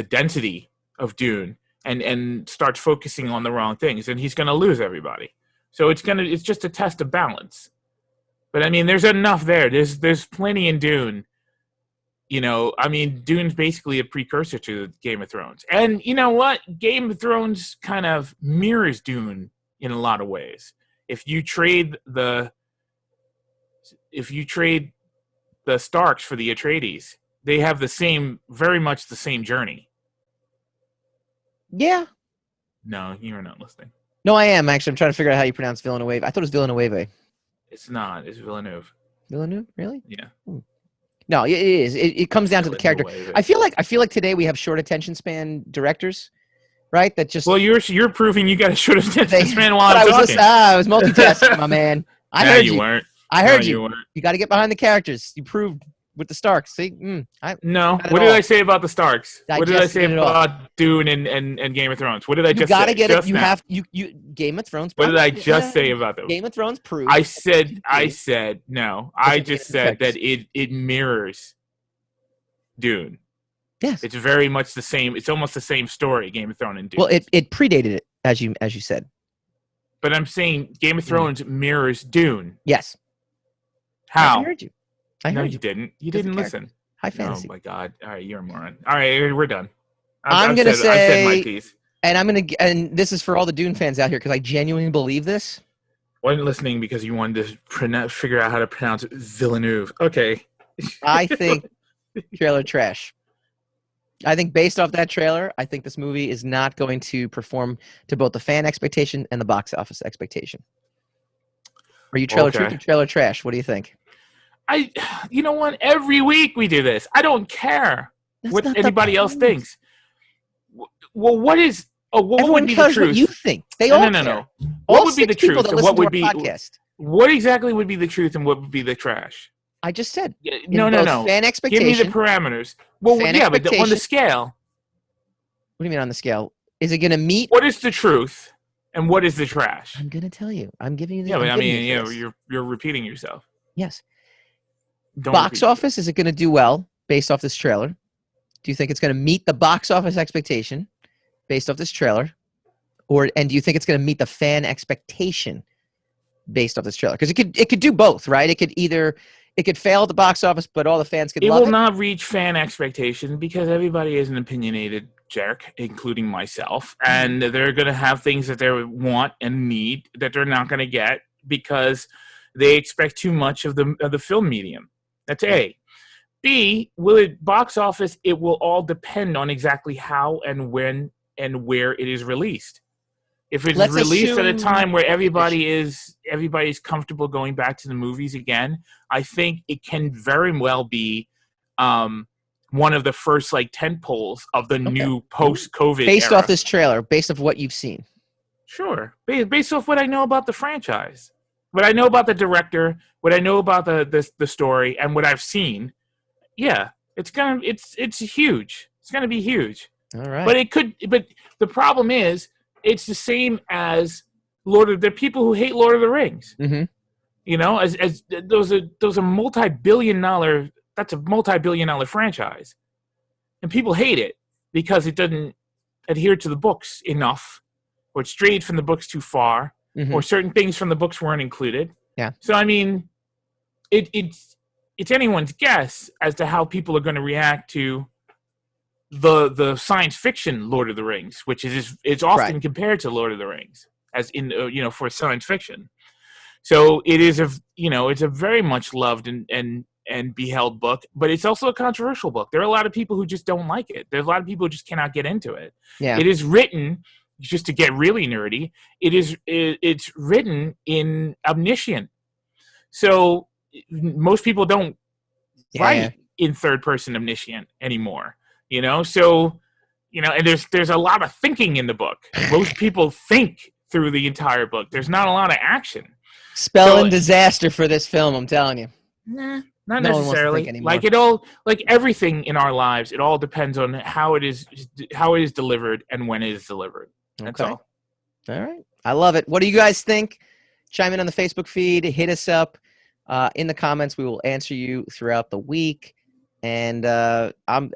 density of Dune and starts focusing on the wrong things, then he's going to lose everybody. So it's just a test of balance. But I mean, there's enough there. There's plenty in Dune. You know, I mean, Dune's basically a precursor to Game of Thrones. And you know what? Game of Thrones kind of mirrors Dune in a lot of ways. If you trade the Starks for the Atreides, they have very much the same journey. Yeah. No, you're not listening. No, I am actually. I'm trying to figure out how you pronounce Villeneuve. I thought it was Villeneuve. It's not. It's Villeneuve. Villeneuve, really? Yeah. No, it is. It comes down to the character. I feel like today we have short attention span directors, right? That just you're proving you got a short attention span while I'm talking. I was multitasking, my man. I heard you. Weren't. I heard you. You got to get behind the characters. You proved with the Starks. See? No. What did I say about the Starks? What did I say about Dune and Game of Thrones? What did I just say? You got to get it. You have you Game of Thrones. What did I just say about them? Game of Thrones proves. I said no. I just said that it mirrors Dune. Yes. It's very much the same. It's almost the same story, Game of Thrones and Dune. Well, it predated it, as you said. But I'm saying Game of Thrones mirrors Dune. Yes. How? I heard you. You didn't. You didn't listen. High fantasy. Oh my God! All right, you're a moron. All right, we're done. I've said my piece. And this is for all the Dune fans out here because I genuinely believe this. Wasn't listening because you wanted to figure out how to pronounce Villeneuve. Okay. I think trailer trash. I think based off that trailer, I think this movie is not going to perform to both the fan expectation and the box office expectation. Are you trailer truth or trailer trash? What do you think? You know what? Every week we do this. I don't care what anybody else thinks. Well, what is? What Everyone would be cares the truth? what you think. They all care. No. All what would be the truth? And what would be? Podcast. What exactly would be the truth and what would be the trash? I just said. No. Fan expectation. Give me the parameters. Well, but on the scale. What do you mean on the scale? Is it going to meet? What is the truth and what is the trash? I'm going to tell you. I'm giving you the. Yeah, but I mean, you're repeating yourself. Yes. Box office, is it going to do well based off this trailer? Do you think it's going to meet the box office expectation based off this trailer? And do you think it's going to meet the fan expectation based off this trailer? Because it could do both, right? It could fail at the box office, but all the fans could love it. It will not reach fan expectation because everybody is an opinionated jerk, including myself. And they're going to have things that they want and need that they're not going to get because they expect too much of the film medium. That's A. B, will it box office? It will all depend on exactly how and when and where it is released. If it's released at a time where everybody's comfortable going back to the movies again, I think it can very well be one of the first tent poles of the new post-COVID based era. Off this trailer, based off what you've seen. Sure, based off what I know about the franchise. What I know about the director, what I know about the story, and what I've seen, yeah, it's huge. It's gonna be huge. All right. But But the problem is, it's the same as there are people who hate Lord of the Rings. Mm-hmm. You know, as those are multi-billion-dollar. That's a multi-billion-dollar franchise, and people hate it because it doesn't adhere to the books enough, or it strayed from the books too far, or certain things from the books weren't included. Yeah. So I mean, it's anyone's guess as to how people are going to react to the science fiction Lord of the Rings, which is often compared to Lord of the Rings as in for science fiction. So it is it's a very much loved and beheld book, but it's also a controversial book. There are a lot of people who just don't like it. There's a lot of people who just cannot get into it. Yeah. It is written, just to get really nerdy, it's written in omniscient. So most people don't write in third person omniscient anymore. So and there's a lot of thinking in the book. Most people think through the entire book. There's not a lot of action. Spelling disaster for this film, I'm telling you. Nah, not No one wants to necessarily. think anymore. Like everything in our lives, it all depends on how it is delivered and when it is delivered. That's all. All right. I love it. What do you guys think? Chime in on the Facebook feed. Hit us up in the comments. We will answer you throughout the week. And I'm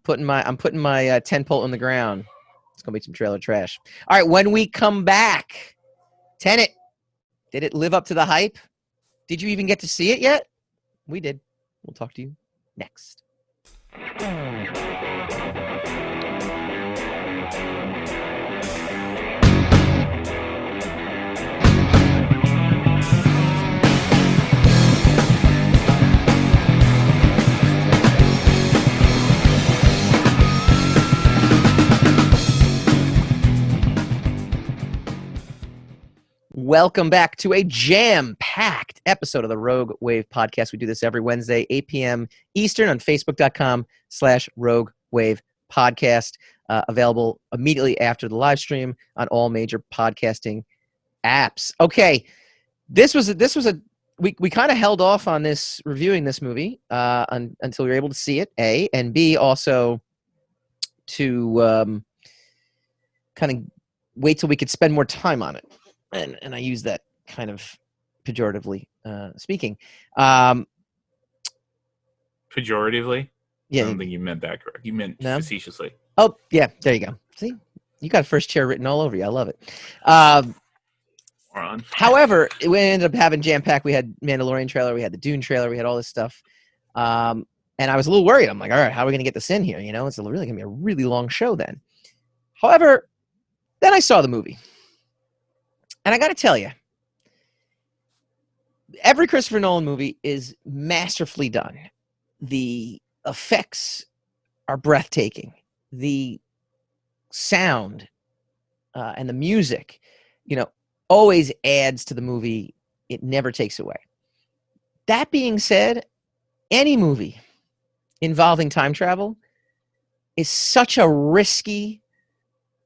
putting my 10 pole in the ground. It's gonna be some trailer trash. All right. When we come back, Tenet. Did it live up to the hype? Did you even get to see it yet? We did. We'll talk to you next. Welcome back to a jam-packed episode of the Rogue Wave Podcast. We do this every Wednesday, 8 p.m. Eastern on Facebook.com/Rogue Wave Podcast. Available immediately after the live stream on all major podcasting apps. Okay, we kind of held off on this reviewing this movie until we were able to see it. A and B also to kind of wait till we could spend more time on it. And I use that kind of pejoratively speaking. Pejoratively? Yeah. I don't think you meant that correct. You meant facetiously. Oh, yeah. There you go. See? You got first chair written all over you. I love it. However, we ended up having jam-packed. We had Mandalorian trailer. We had the Dune trailer. We had all this stuff. And I was a little worried. I'm like, all right, how are we going to get this in here? It's really going to be a really long show then. However, then I saw the movie. And I got to tell you, every Christopher Nolan movie is masterfully done. The effects are breathtaking. The sound and the music, always adds to the movie. It never takes away. That being said, any movie involving time travel is such a risky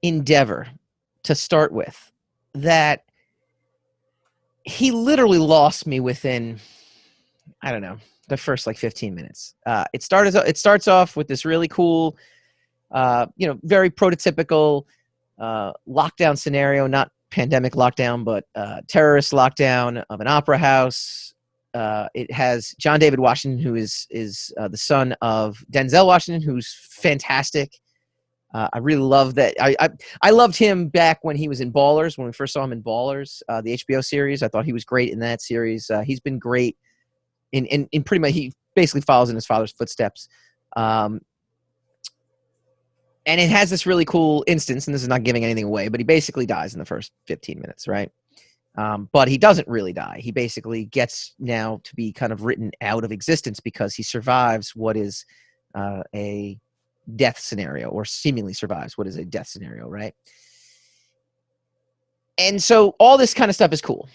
endeavor to start with that he literally lost me within, I don't know, the first 15 minutes. It starts off with this really cool, very prototypical lockdown scenario, not pandemic lockdown, but terrorist lockdown of an opera house. It has John David Washington, who is the son of Denzel Washington, who's fantastic. I really love that. I loved him back when he was in Ballers, when we first saw him in Ballers, the HBO series. I thought he was great in that series. He's been great in pretty much, he basically follows in his father's footsteps. And it has this really cool instance, and this is not giving anything away, but he basically dies in the first 15 minutes, right? But he doesn't really die. He basically gets now to be kind of written out of existence because he survives what is a death scenario, or seemingly survives what is a death scenario, right? And so all this kind of stuff is cool.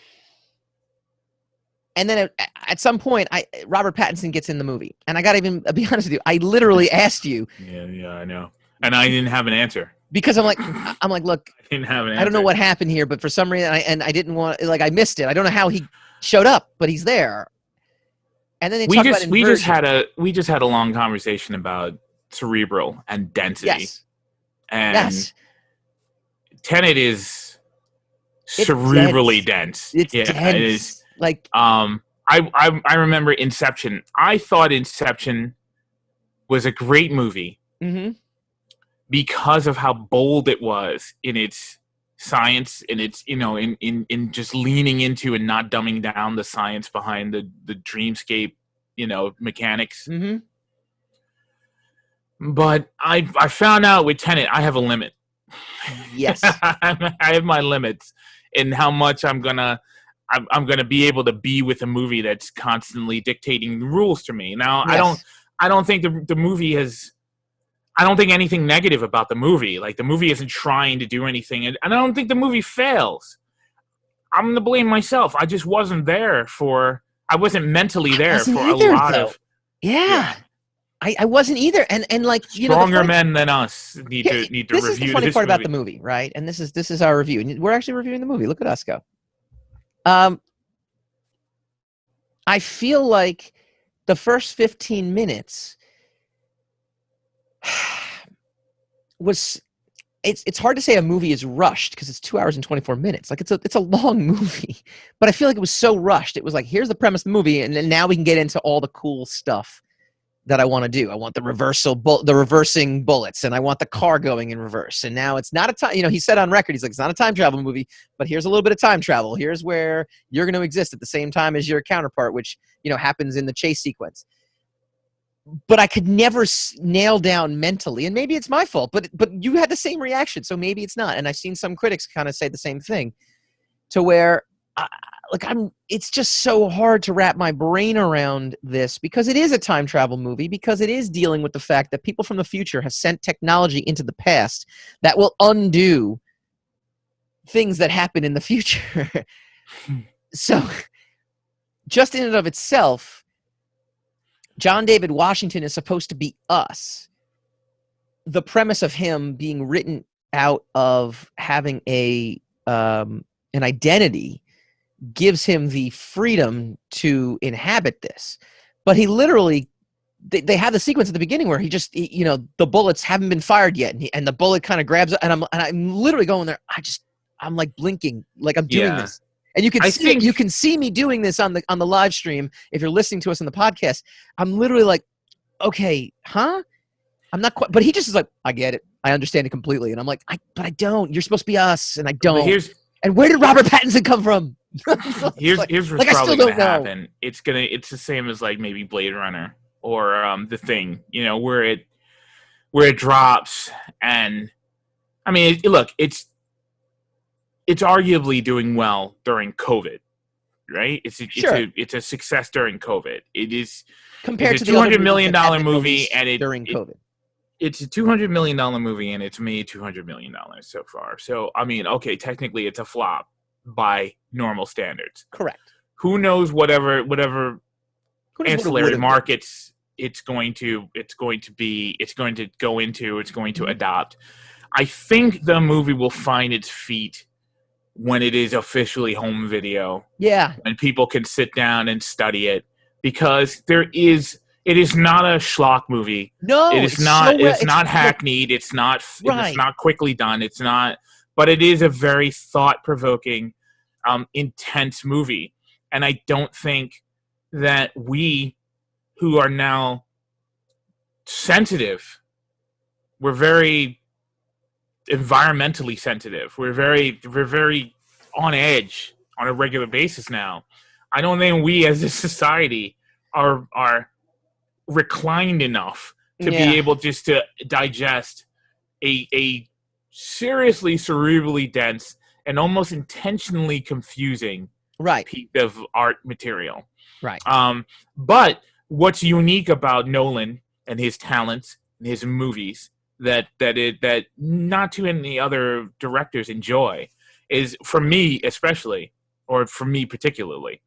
And then at some point, Robert Pattinson gets in the movie, and I got to even be honest with you, I literally asked you. Yeah, I know, and I didn't have an answer because I'm like, look, I didn't have an answer. I don't know what happened here, but for some reason, I didn't want, I missed it. I don't know how he showed up, but he's there. And then we just had a long conversation about cerebral and density. Yes. And Tenet is cerebrally dense. It's yeah, dense. It is. Like, I remember Inception. I thought Inception was a great movie because of how bold it was in its science and its, in just leaning into and not dumbing down the science behind the dreamscape, mechanics. mm-hmm. But I found out with Tenet, I have a limit. Yes. I have my limits in how much I'm gonna be able to be with a movie that's constantly dictating the rules to me. Now, Yes. I don't think the movie has. I don't think anything negative about the movie. Like, the movie isn't trying to do anything, and I don't think the movie fails. I'm gonna blame myself. I just wasn't there for. I wasn't mentally there for either, a lot though. of. Yeah. I wasn't either, and like, stronger men than us need to review this movie. This is the funny part about the movie, right? And this is our review, and we're actually reviewing the movie. Look at us go. I feel like the first 15 minutes was. It's hard to say a movie is rushed because it's 2 hours and 24 minutes. Like, it's a long movie, but I feel like it was so rushed. It was like, here's the premise of the movie, and then now we can get into all the cool stuff that I want to do. I want the reversing bullets, and I want the car going in reverse. And now it's not a time, he said on record, he's like, it's not a time travel movie, but here's a little bit of time travel. Here's where you're going to exist at the same time as your counterpart, which, happens in the chase sequence. But I could never nail down mentally, and maybe it's my fault, but you had the same reaction, so maybe it's not. And I've seen some critics kind of say the same thing, to where it's just so hard to wrap my brain around this, because it is a time travel movie, because it is dealing with the fact that people from the future have sent technology into the past that will undo things that happen in the future. So just in and of itself, John David Washington is supposed to be us. The premise of him being written out of having an identity gives him the freedom to inhabit this. But he literally, they have the sequence at the beginning where he just, the bullets haven't been fired yet, and the bullet kind of grabs, and I'm literally going there. I'm like blinking, like I'm doing this. And you can see me doing this on the live stream. If you're listening to us on the podcast, I'm literally like, okay, huh? I'm not quite, but he just is like, I get it. I understand it completely. And I'm like, but I don't. You're supposed to be us, and I don't. And where did Robert Pattinson come from? Here's what's probably gonna happen. It's the same as like maybe Blade Runner or The Thing, where it drops, and I mean, it's arguably doing well during COVID, right? It's a success during COVID. It is compared to the $200 million movie, and during COVID. It's a $200 million movie, and it's made $200 million so far. So, I mean, okay, technically it's a flop by normal standards. Correct. Who knows whatever ancillary markets it's going to adopt. I think the movie will find its feet when it is officially home video. Yeah. And people can sit down and study it, because it is not a schlock movie. No, it's not hackneyed. It's not quickly done. It's not, but it is a very thought-provoking, intense movie. And I don't think that we, who are now sensitive, we're very environmentally sensitive. We're very on edge on a regular basis now. I don't think we as a society are reclined enough to be able just to digest a seriously cerebrally dense and almost intentionally confusing piece of art material. Right. But what's unique about Nolan and his talents and his movies that not too many other directors enjoy is, for me especially, or for me particularly,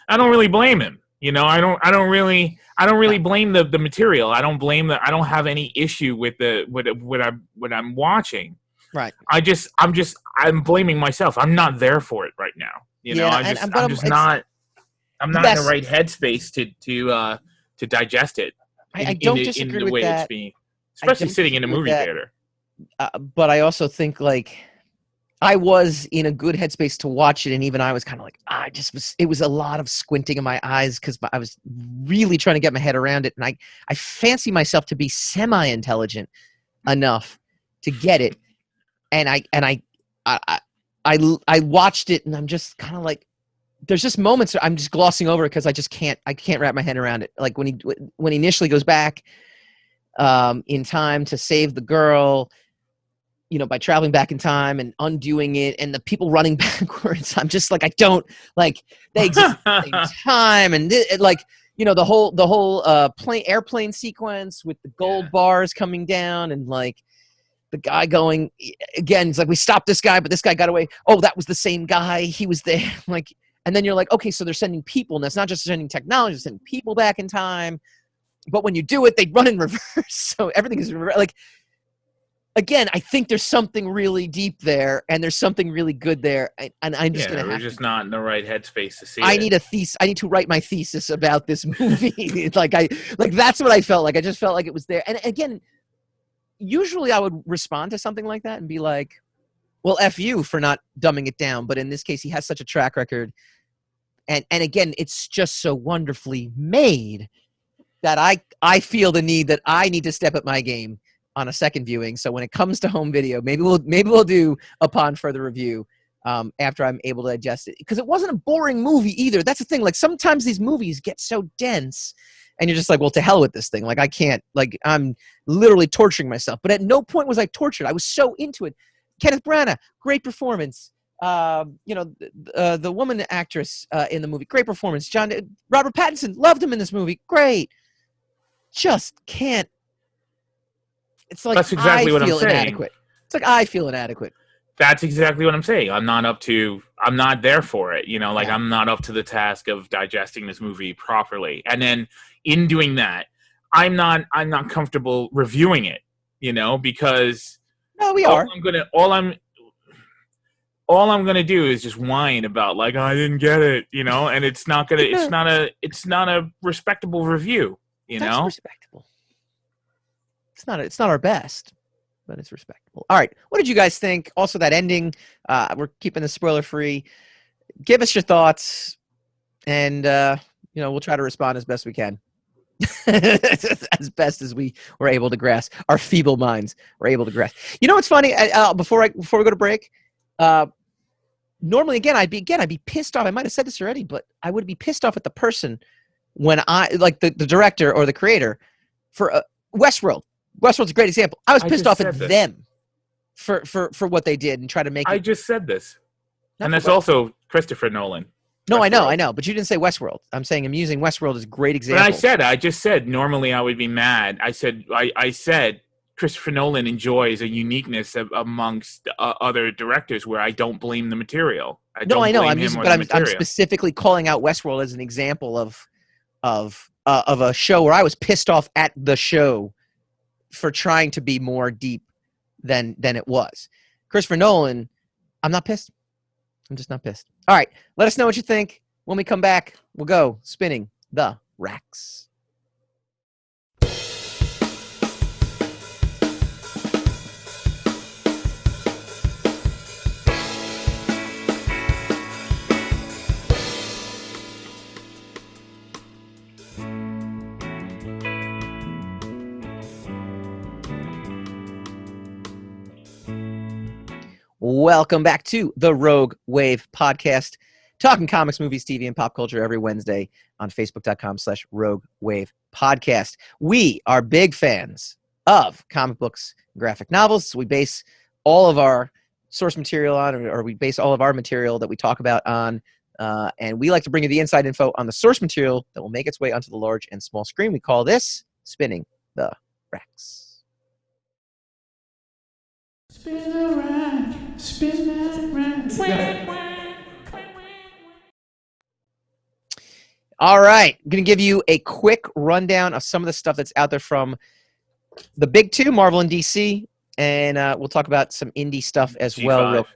I don't really blame him. I don't really blame the material. I don't blame I don't have any issue with what I'm watching. Right. I'm blaming myself. I'm not there for it right now. I'm not in the right headspace to digest it. I don't disagree with that. It's being, especially sitting in a movie theater. But I also think, like, I was in a good headspace to watch it, and even I was kind of like, it was a lot of squinting in my eyes because I was really trying to get my head around it, and I fancy myself to be semi-intelligent enough to get it, and I watched it, and I'm just kind of like, there's just moments I'm just glossing over it because I can't wrap my head around it. Like when he initially goes back in time to save the girl, by traveling back in time and undoing it, and the people running backwards. I'm just like, I don't like they exist at the same time, and the whole airplane sequence with the gold bars coming down, and like the guy going again. It's like, we stopped this guy, but this guy got away. Oh, that was the same guy. He was there. Like, and then you're like, okay, so they're sending people, and it's not just sending technology; they're sending people back in time. But when you do it, they run in reverse, so everything is like. Again, I think there's something really deep there, and there's something really good there, and I'm just gonna. We're just not in the right headspace to see. I need to write my thesis about this movie. That's what I felt like. I just felt like it was there. And again, usually I would respond to something like that and be like, "Well, F you for not dumbing it down." But in this case, he has such a track record, and again, it's just so wonderfully made that I feel the need that I need to step up my game on a second viewing. So when it comes to home video, maybe we'll do upon further review after I'm able to digest it, because it wasn't a boring movie either. That's the thing. Like, sometimes these movies get so dense and you're just like, well, to hell with this thing. Like, I can't, like, I'm literally torturing myself. But at no point was I tortured. I was so into it. Kenneth Branagh, great performance. The woman actress in the movie, great performance. Robert Pattinson, loved him in this movie. Great. Just can't. It's like, that's exactly what I'm saying. Inadequate. It's like, I feel inadequate. That's exactly what I'm saying. I'm not there for it. I'm not up to the task of digesting this movie properly. And then in doing that, I'm not comfortable reviewing it, because no, we are. All I'm gonna do is just whine about, like, I didn't get it, and it's not a respectable review, That's respectable. It's not our best, but it's respectable. All right. What did you guys think? Also, that ending, we're keeping the spoiler free. Give us your thoughts, and we'll try to respond as best we can. As best as we were able to grasp. Our feeble minds were able to grasp. You know what's funny? Before we go to break, normally I'd be pissed off. I might have said this already, but I would be pissed off at the person when the director or the creator for Westworld. Westworld's a great example. I was pissed off at them for what they did and try to make it. I just said this. And that's also Christopher Nolan. No, Westworld. I know. But you didn't say Westworld. I'm saying I'm using Westworld as a great example. But I just said, normally I would be mad. I said Christopher Nolan enjoys a uniqueness amongst other directors where I don't blame the material. I know. I'm specifically calling out Westworld as an example of a show where I was pissed off at the show for trying to be more deep than it was. Christopher Nolan, I'm not pissed. I'm just not pissed. All right, let us know what you think. When we come back, we'll go spinning the racks. Welcome back to the Rogue Wave podcast, talking comics, movies, TV, and pop culture every Wednesday on Facebook.com/Rogue Wave podcast. We are big fans of comic books and graphic novels. So we base all of our source material on, or we base all of our material that we talk about on, and we like to bring you the inside info on the source material that will make its way onto the large and small screen. We call this Spinning the Racks. Spin the rack, spin that rack. All right, I'm going to give you a quick rundown of some of the stuff that's out there from the big two, Marvel and DC, and we'll talk about some indie stuff as G5. well.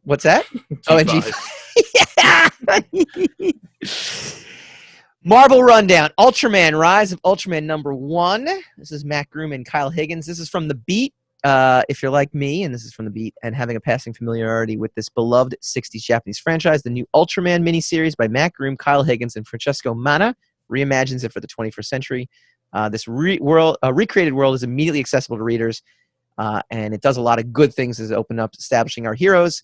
What's that? Oh, and G5. Marvel rundown. Ultraman, Rise of Ultraman #1. This is Matt Groom and Kyle Higgins. This is from The Beat. if you're like me, and this is from The Beat, and having a passing familiarity with this beloved 60s Japanese franchise, the new Ultraman miniseries by Matt Groom, Kyle Higgins, and Francesco Manna reimagines it for the 21st century. This recreated world is immediately accessible to readers, and it does a lot of good things as it opens up, establishing our heroes,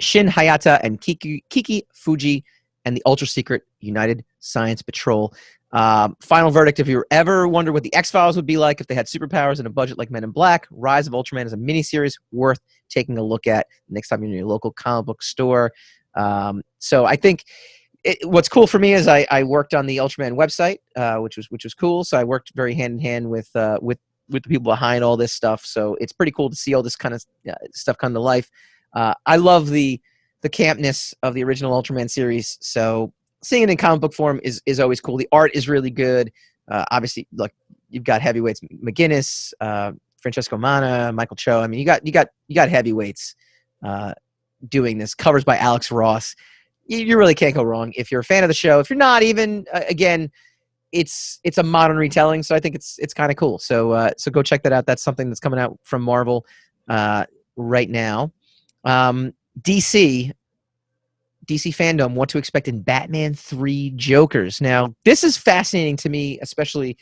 Shin Hayata and Kiki Fuji, and the ultra-secret United Science Patrol. Final verdict, if you ever wondered what the X-Files would be like if they had superpowers and a budget like Men in Black, Rise of Ultraman is a miniseries worth taking a look at next time you're in your local comic book store. So I think what's cool for me is I worked on the Ultraman website, which was cool. So I worked very hand in hand with the people behind all this stuff. So it's pretty cool to see all this kind of stuff come to life. I love the campness of the original Ultraman series. So seeing it in comic book form is always cool. The art is really good. Obviously, like you've got heavyweights, McGinnis, Francesco Manna, Michael Cho. I mean, you got heavyweights doing this. Covers by Alex Ross. You really can't go wrong if you're a fan of the show. If you're not, even again, it's a modern retelling. So I think it's kind of cool. So go check that out. That's something that's coming out from Marvel right now. DC fandom, what to expect in Batman 3 Jokers. Now, this is fascinating to me, especially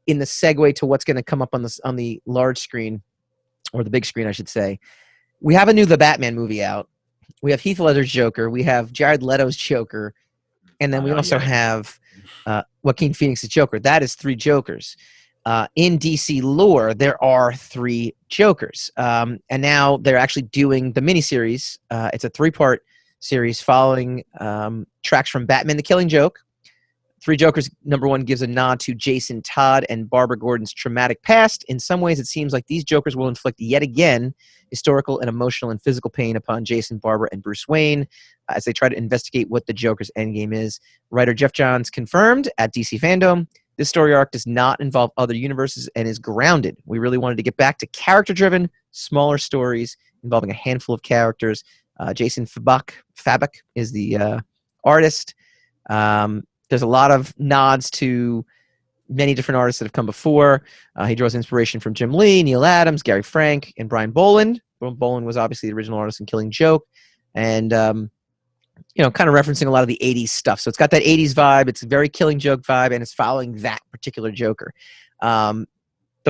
in the segue to what's going to come up on the large screen, or the big screen, I should say. We have a new The Batman movie out. We have Heath Ledger's Joker. We have Jared Leto's Joker. And then we also have Joaquin Phoenix's Joker. That is 3 Jokers. In DC lore, there are 3 Jokers. And now they're actually doing the miniseries. It's a 3-part series following tracks from Batman the Killing Joke. 3 Jokers, number 1, gives a nod to Jason Todd and Barbara Gordon's traumatic past. In some ways, it seems like these Jokers will inflict yet again historical and emotional and physical pain upon Jason, Barbara, and Bruce Wayne as they try to investigate what the Joker's endgame is. Writer Jeff Johns confirmed at DC Fandom, this story arc does not involve other universes and is grounded. We really wanted to get back to character-driven, smaller stories involving a handful of characters. Jason Fabok is the artist. There's a lot of nods to many different artists that have come before. He draws inspiration from Jim Lee, Neil Adams, Gary Frank, and Brian Boland. Boland was obviously the original artist in Killing Joke. And, kind of referencing a lot of the 80s stuff. So it's got that 80s vibe. It's a very Killing Joke vibe, and it's following that particular Joker. The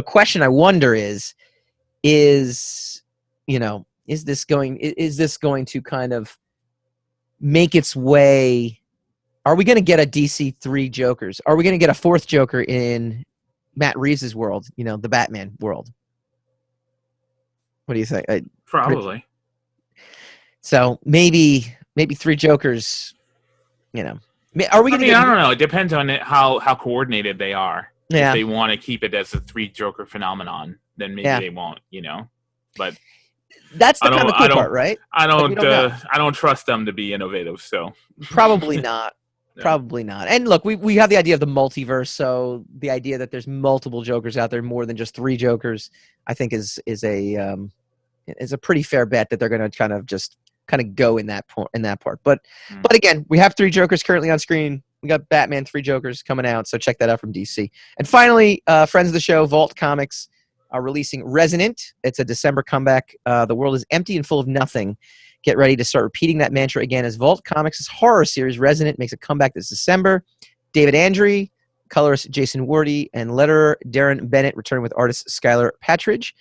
question I wonder is this going to kind of make its way? Are we going to get a DC 3 Jokers? Are we going to get a 4th Joker in Matt Reeves' world, the Batman world? What do you think? Probably. So maybe 3 Jokers, Are we going to I don't know. It depends on how coordinated they are. Yeah. If they want to keep it as a 3 Joker phenomenon, then maybe they won't, But that's the kind of cool part, right? I don't trust them to be innovative, so probably not. Probably not. And look, we have the idea of the multiverse, so the idea that there's multiple Jokers out there, more than just 3 Jokers, I think is a pretty fair bet that they're going to kind of go in that part. But again, we have 3 Jokers currently on screen. We got Batman 3 Jokers coming out, so check that out from DC. And finally, friends of the show, Vault Comics are releasing Resonant. It's a December comeback. The world is empty and full of nothing. Get ready to start repeating that mantra again as Vault Comics' horror series Resonant makes a comeback this December. David Andry, colorist Jason Wardy, and letterer Darren Bennett return with artist Skylar Patridge,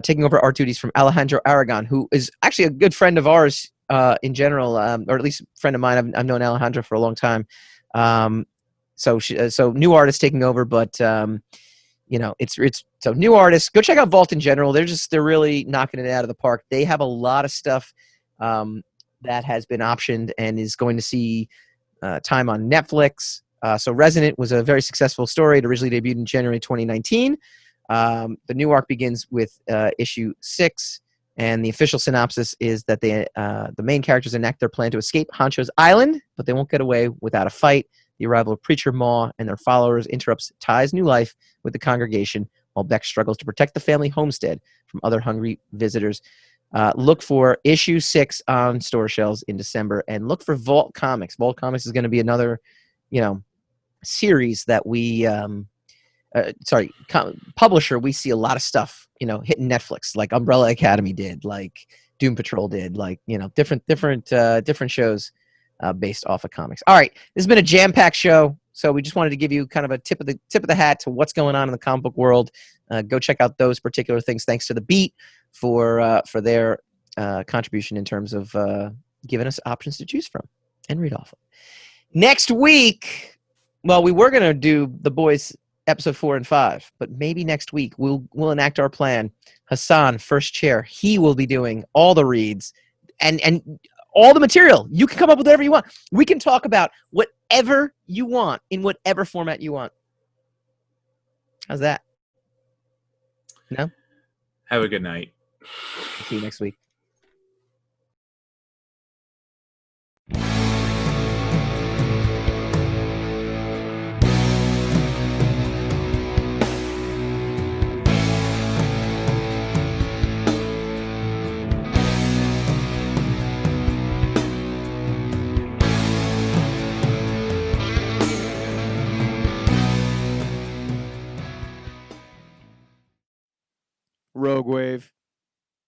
taking over art duties from Alejandro Aragon, who is actually a good friend of ours in general, or at least a friend of mine. I've known Alejandro for a long time. So new artists taking over, but it's so new artists. Go check out Vault in general. They're really knocking it out of the park. They have a lot of stuff that has been optioned and is going to see time on Netflix. So Resonant was a very successful story. It originally debuted in January 2019. The new arc begins with issue 6, and the official synopsis is that the main characters enact their plan to escape Honcho's Island, but they won't get away without a fight. The arrival of Preacher Ma and their followers interrupts Ty's new life with the congregation, while Beck struggles to protect the family homestead from other hungry visitors. Look for issue 6 on store shelves in December, and look for Vault Comics. Vault Comics is going to be another, series that we publisher, we see a lot of stuff, hitting Netflix, like Umbrella Academy did, like Doom Patrol did, like, different shows based off of comics. All right, this has been a jam-packed show, so we just wanted to give you kind of a tip of the hat to what's going on in the comic book world. Go check out those particular things. Thanks to the Beat for their contribution in terms of giving us options to choose from and read off of. Next week, well, we were going to do The Boys episode 4 and 5, but maybe next week we'll enact our plan. Hassan, first chair, he will be doing all the reads and all the material. You can come up with whatever you want. We can talk about whatever you want in whatever format you want. How's that? No? Have a good night. See you next week. Rogue Wave.